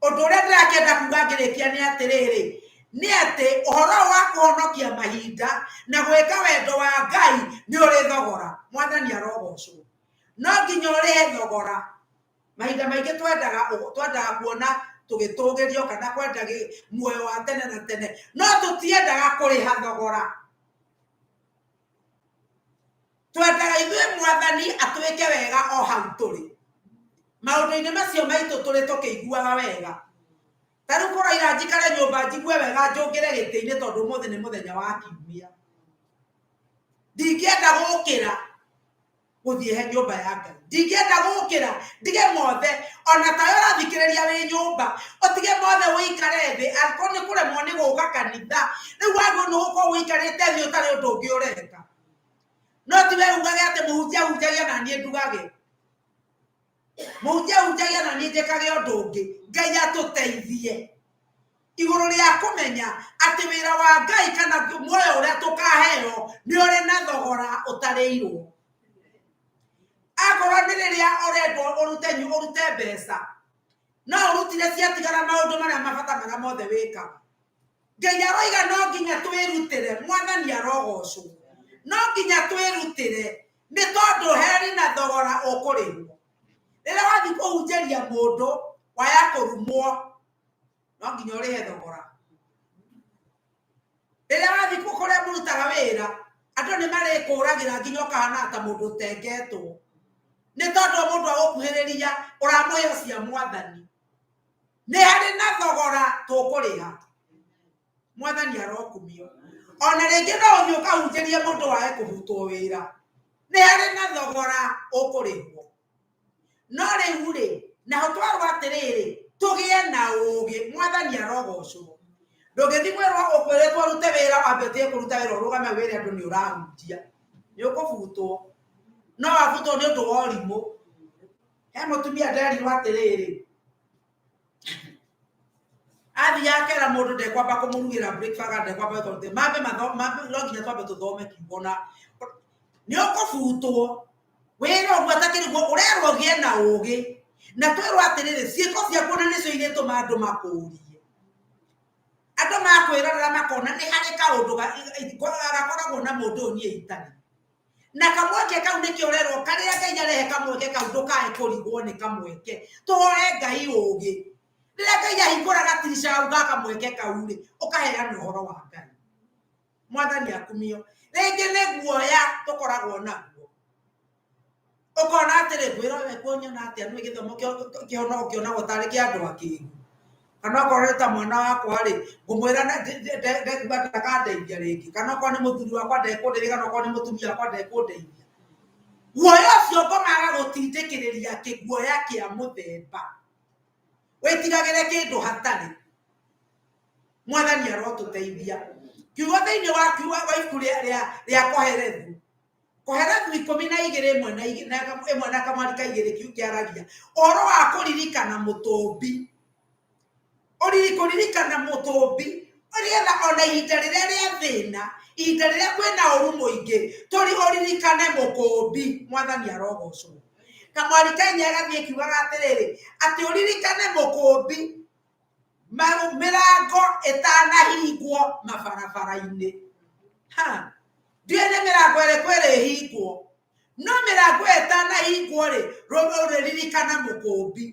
Undu uria ndirakenda kuga ngirikia ni atiriri ni ati uhoro wa kuhonokia mahinda na gwika wendo wa Ngai ni uri thogora. Mwathani arogocwo no nginya uri thogora. Mahinda maingi twendaga kuona tugitugirio kana kwenda muoyo wa tene na tene no tutiendaga kuriha thogora. Twendaga ithuĩ Mwathani atwĩke wega o hau tũrĩ. Maũndũ-inĩ macio maitũ tũrĩ tũkĩiguaga wega. Ta rĩu kũraira njikare nyũmba njigue wega njũngĩre gĩtĩ-inĩ tondũ ũmũthĩ nĩ mũthenya wa kiumia. Ndingĩenda gũkĩra gũthiĩ he nyũmba ya Ngai. Ndingĩenda gũkĩra ndige mothe ona tayo ũrathikĩrĩria wĩ nyũmba ũtige mothe ũikare thĩ angĩkorwo nĩ kũremwo nĩ gũka kanitha. Rĩu wagwo nĩ gũkorwo ũikarĩte thĩ ũtarĩ ũndũ ũngĩ ũreka. No tiwe ugage ati muhunjia hunjagia na nie ndugage. Muhunjia hunjagia na nie njekage undu ungi. Ngai atuteithie iguru ria kumenya ati wira wa Ngai kana muoyo uria tukaheo ni uri na thogora utareirwo. Akorwo nĩ rĩrĩa ũrendwo ũrute mbeca no ũrutire ciatigara maũndũ marĩa mabataraga mothe wĩkaga. Ngai aroiga no nginya twĩrutĩre. Mwathani arogocwo no nginya twĩrutĩre nĩ tondũ heri na thogora ũkũrĩhwo. Rĩrĩa wathiĩ kũhunjĩria mũndũ waya kũrumwo no nginya ũrĩhe thogora. Rĩrĩa wathiĩ kũrĩa mũrutaga wĩra andũ nĩ marĩkũragĩra nginya ũkahana ta mũndũ ũtengetwo nĩ tondũ mũndũ agũkuhĩrĩria ũramũhe cia Mwathani. Nĩ harĩ na thogora tũkũrĩha. Mwathani arokumio. Ona rĩngĩ no ũthiĩ ũkahunjĩrie mũndũ wae kũrutwo wĩra nĩ harĩ na thogora ũkũrĩhwo. No rĩu rĩ naho twarwo atĩrĩrĩ tũgĩe na ũũgĩ. Mwathani arogocwo. Ndũngĩthiĩ kwĩrwo ũkwĩrĩtwo ũrute wĩra wambe ũtige kũruta wĩra ũrũgame wĩre andũ nĩ ũrahunjia nĩ ũkũbutwo. No wabutwo nĩ ũndũ wa ũrimũ. He mũtumia nderirwo atĩrĩrĩ athi yakera mũndũ ndekwamba kũmũrugĩra breakfast ndekwamba gũte mambe no nginya twambe tũthome kiugo na nĩ ũkũbutwo wĩra ũguo atakĩrĩguo ũrerwo ũgĩe na ũũgĩ na twĩrwo atĩrĩrĩ ciĩko ciaku na nĩcio irĩtũma andũ makũũrie. Andũ makwĩrorera makona nĩ harĩ kaũndũ gakoragwo na mũndũ ũyũ niĩ itarĩ na kamweke kau nĩkĩo ũrerwo karĩa Ngai arehe kamweke kau ndũkae kũrigwo nĩ kamweke. Tũhoe Ngai ũũgĩ. Rĩrĩa Ngai ahingũra gatirisha hau ga kamweke kau rĩ ũkaheana ũhoro wa Ngai. Mwathani akumio. Rĩngĩ nĩ guoya tũkoragwo naguo. Ũkona atĩrĩ ngwĩra we kuonyana atĩa nĩ gĩthomo kĩonagwo tarĩ kĩa andũ akĩĩgu. Kana okorwo ta mwana wakwa rĩ ngũmwĩra ndekuga ndakandeithia rĩngĩ. Kana okorwo nĩ mũthuri wakwa ndekũndeithia kana okorwo nĩ mũtumia wakwa ndekũndeithia. Guoya ũcio ngomaga gũtindĩkĩrĩria kĩguoya kĩa mũthemba. Wĩtigagĩre kĩndũ hatarĩ. Mwathani arotũteithia. Kiugo thĩinĩ wa ibuku rĩa Koherethu. Koherethu 12:1 na Kamarika 2 kĩaragia ũhoro wa kũririkana mũtũmbi. Kũririkana mũtũmbi ũrĩetha ona ihinda rĩrĩa rĩa thĩna ihinda rĩrĩa kwĩna ũru mũingĩ tũrĩ ũririkane mũkũmbi. Mwathani arogocwo. Kamarika 4 agathiĩ kiugaga atĩrĩrĩ atĩ ũririkane mũkũmbi mĩrango ĩtanahingwo mabarabara-inĩ. Ndiũĩ nĩ mĩrango ĩrĩkũ ĩrĩhingwo no mĩrango ĩtanahingwo rĩ ũrĩririkana mũkũmbi.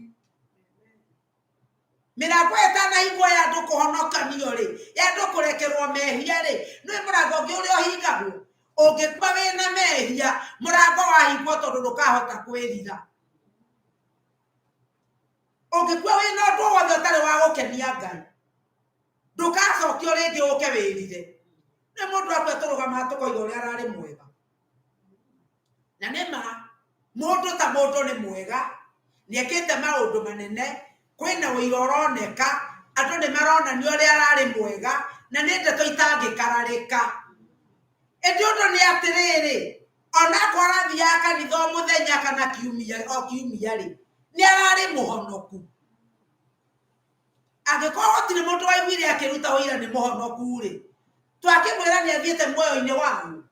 Mĩrango ĩtanahingwo ya andũ kũhonokanio rĩ ya andũ kũrekerwo mehia rĩ nĩ mũrango ũngĩ ũrĩa ũhingagwo. Ũngĩkua wĩna mehia mũrango wahingwo tondũ ndũkahota kwĩrira. Ũngĩkua wĩna ũndũ wothe ũtarĩ wa gũkenia Ngai ndũkacokio rĩngĩ ũke wĩrire. Nĩ mũndũ akwe tũrũgama tũkoiga ũrĩa ararĩ mwega. Na nĩ ma Mũndũ ta mũndũ nĩ mwega, nĩekĩte maũndũ manene, kwĩna ũira ũroneka, andũ nĩ maronania ũrĩa ararĩ mwega, na nĩ ndeto itangĩkararĩka. Ĩndĩ ũndũ nĩ atĩrĩrĩ, ona akorwo arathiaga kanitha o mũthenya kana kiumia-rĩ, nĩ ararĩ mũhonoku. Angĩkorwo gũtirĩ mũndũ waiguire akĩruta ũira nĩ mũhonoku-rĩ, twakĩmwĩra nĩ athiĩte muoyo-inĩ wanyu.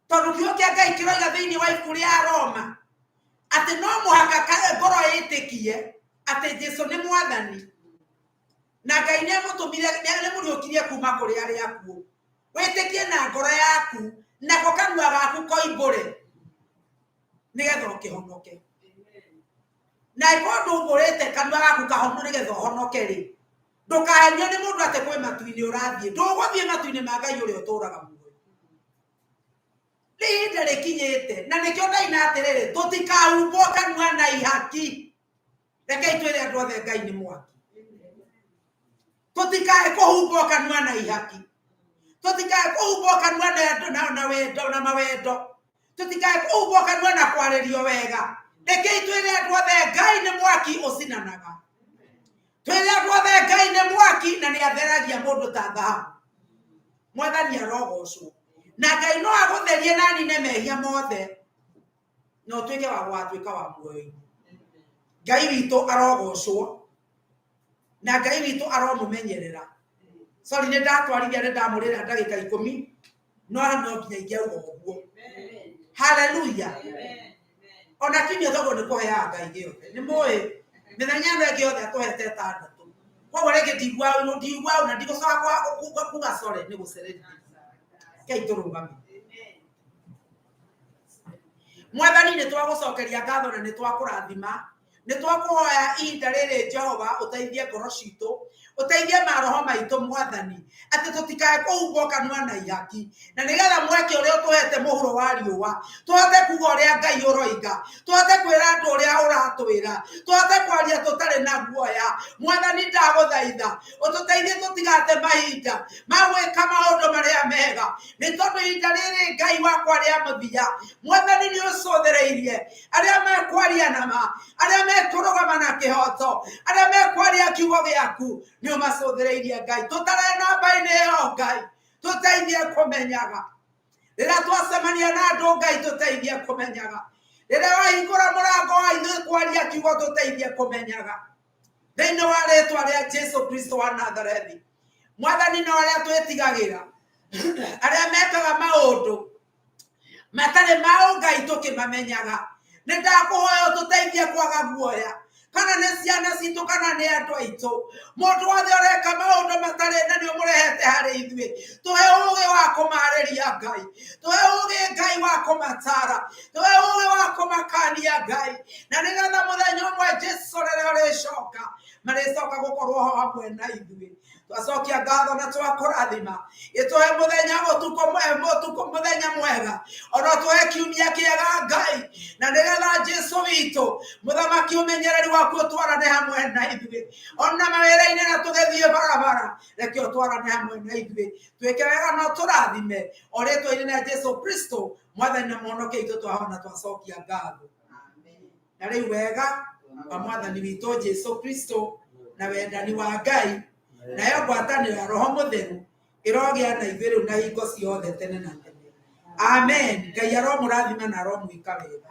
Tondũ kiugo kĩa Ngai kĩroiga thĩinĩ wa ibuku rĩa Roma atĩ no mũhaka ngoro ĩtĩkie atĩ Jesũ nĩ Mwathani, na Ngai nĩ amũtũmire, nĩ mũriũkirie kuma kũrĩ arĩa akuũ. Wĩtĩkie na ngoro yaku, nako kanua gaku koimbũre nĩgetha ũkĩhonoke. Na ĩkorwo ndũmbũrĩte kanua gaku kahono nĩgetha ũhonoke-rĩ, ndũkahenio nĩ mũndũ atĩ kwĩ matu-inĩ ũrathiĩ. Ndũgũthiĩ matu-inĩ ma Ngai ũrĩa ũtũũraga muoyo. Ihinda rĩkinyĩte, na nĩkĩo Ngai na atĩrĩrĩ, tũtikahumbwo kanua na ihaki. Rekei twĩre andũ othe Ngai nĩ mwaki. Tũtikae kũhumbwo kanua na ihaki. Tũtikae kũhumbwo kanua na wendo na mawendo. Tũtikae kũhumbwo kanua na kwarĩrio wega. Rekei twĩre andũ othe Ngai nĩ mwaki ũcinanaga. Twĩre andũ othe Ngai nĩ mwaki na nĩ atheragia mũndũ ta thahabu. Mwathani arogocwo. Na Ngai no agũtherie na nine mehia mothe, no tuĩke wa gwatuĩka wa muoyo. Ngai witũ arogocwo, na Ngai witũ aromũmenyerera. Sorry nĩ ndatwarithia nĩ ndamũrĩra ndagĩka 10, no no nginya ingĩauga ũguo. Haleluya. Ona kinyua thoguo nĩ kũheaga Ngai gĩothe. Nĩ mũĩ mĩthenya ĩno ĩngĩ yothe atũhete 6. Koguo rĩngĩ ndigua na ndigũcoka kuga sorry nĩ gũcereria. Ngai tũrũgame. Mwathani nĩ twagũcokeria ngatho na nĩ twakũrathima. Nĩ twakũhoya ihinda rĩrĩ Jehova ũteithie ngoro citũ, ũteithie maroho maitũ Mwathani, atĩ tũtikae kũhumbwo kanua na ihaki, na nĩgetha mweke ũrĩa ũtũhete mũhuro wa riũa, tũhote kuga ũrĩa Ngai ũroiga, tũhote kwĩra andũ ũrĩa ũratwĩra, tũhote kwaria tũtarĩ na guoya. Mwathani ndagũthaitha ũtũteithie tũtigate mahinda ma gwĩka maũndũ marĩa mega, nĩ tondũ ihinda rĩrĩ Ngai wakwa rĩa mũthia. Mwathani nĩ ũcũthĩrĩirie arĩa mekwaria nama, arĩa mekũrũgama na kĩhoto, arĩa mekwaria kiugo gĩaku, nĩ ũmacũthĩrĩirie Ngai. Tũtare namba-inĩ ĩyo Ngai, tũteithie kũmenyaga. Rĩrĩa twacemania na andũ Ngai, tũteithie kũmenyaga. Rĩrĩa wahingũra mũrango wa ithuĩ kwaria kiugo, tũteithie kũmenyaga. Thĩinĩ wa rĩĩtwa rĩa Jesũ Kristo wa Nazarethi, Mwathani na arĩa twĩtigagĩra, arĩa mekaga maũndũ matarĩ ma Ngai tũkĩmamenyaga, nĩ ndakũhoya ũtũteithie kwaga guoya, kana nĩ ciana citũ kana nĩ andũ aitũ. Mũndũ wothe ũreka maũndũ matarĩ na nĩ ũmũrehete harĩ ithuĩ, tũhe ũũgĩ wa kũmaarĩria Ngai, tũhe ũũgĩ Ngai wa kũmataara, tũhe ũũgĩ wa kũmakania Ngai, na nĩgetha mũthenya ũmwe Jesũ rĩrĩa ũrĩcoka marĩcoka gũkorwo ho hamwe na ithuĩ. Twacokia ngatho na twakũrathima, ĩtũhe mũthenya mũthenya mwega, ona tũhe kiumia kĩega Ngai, na nĩgetha Jesũ witũ mũthamaki ũmenyereri waku ũtwarane hamwe na ithuĩ, ona mawĩra-inĩ na tũgĩthiĩ barabara, reke ũtwarane hamwe na ithuĩ. Twĩke wega na tũrathime o rĩĩtwa-inĩ rĩa Jesũ Kristo Mwathani na Mũhonokia witũ twahona twacokia ngatho. Na rĩu wega wa Mwathani witũ Jesũ Kristo na wendani wa Ngai nayo ngwatanĩro ya Roho Mũtheru ĩrogĩa na ithuĩ rĩu na hingo ciothe tene na tene. Amen. Ngai aromũrathima na aromwĩka wega.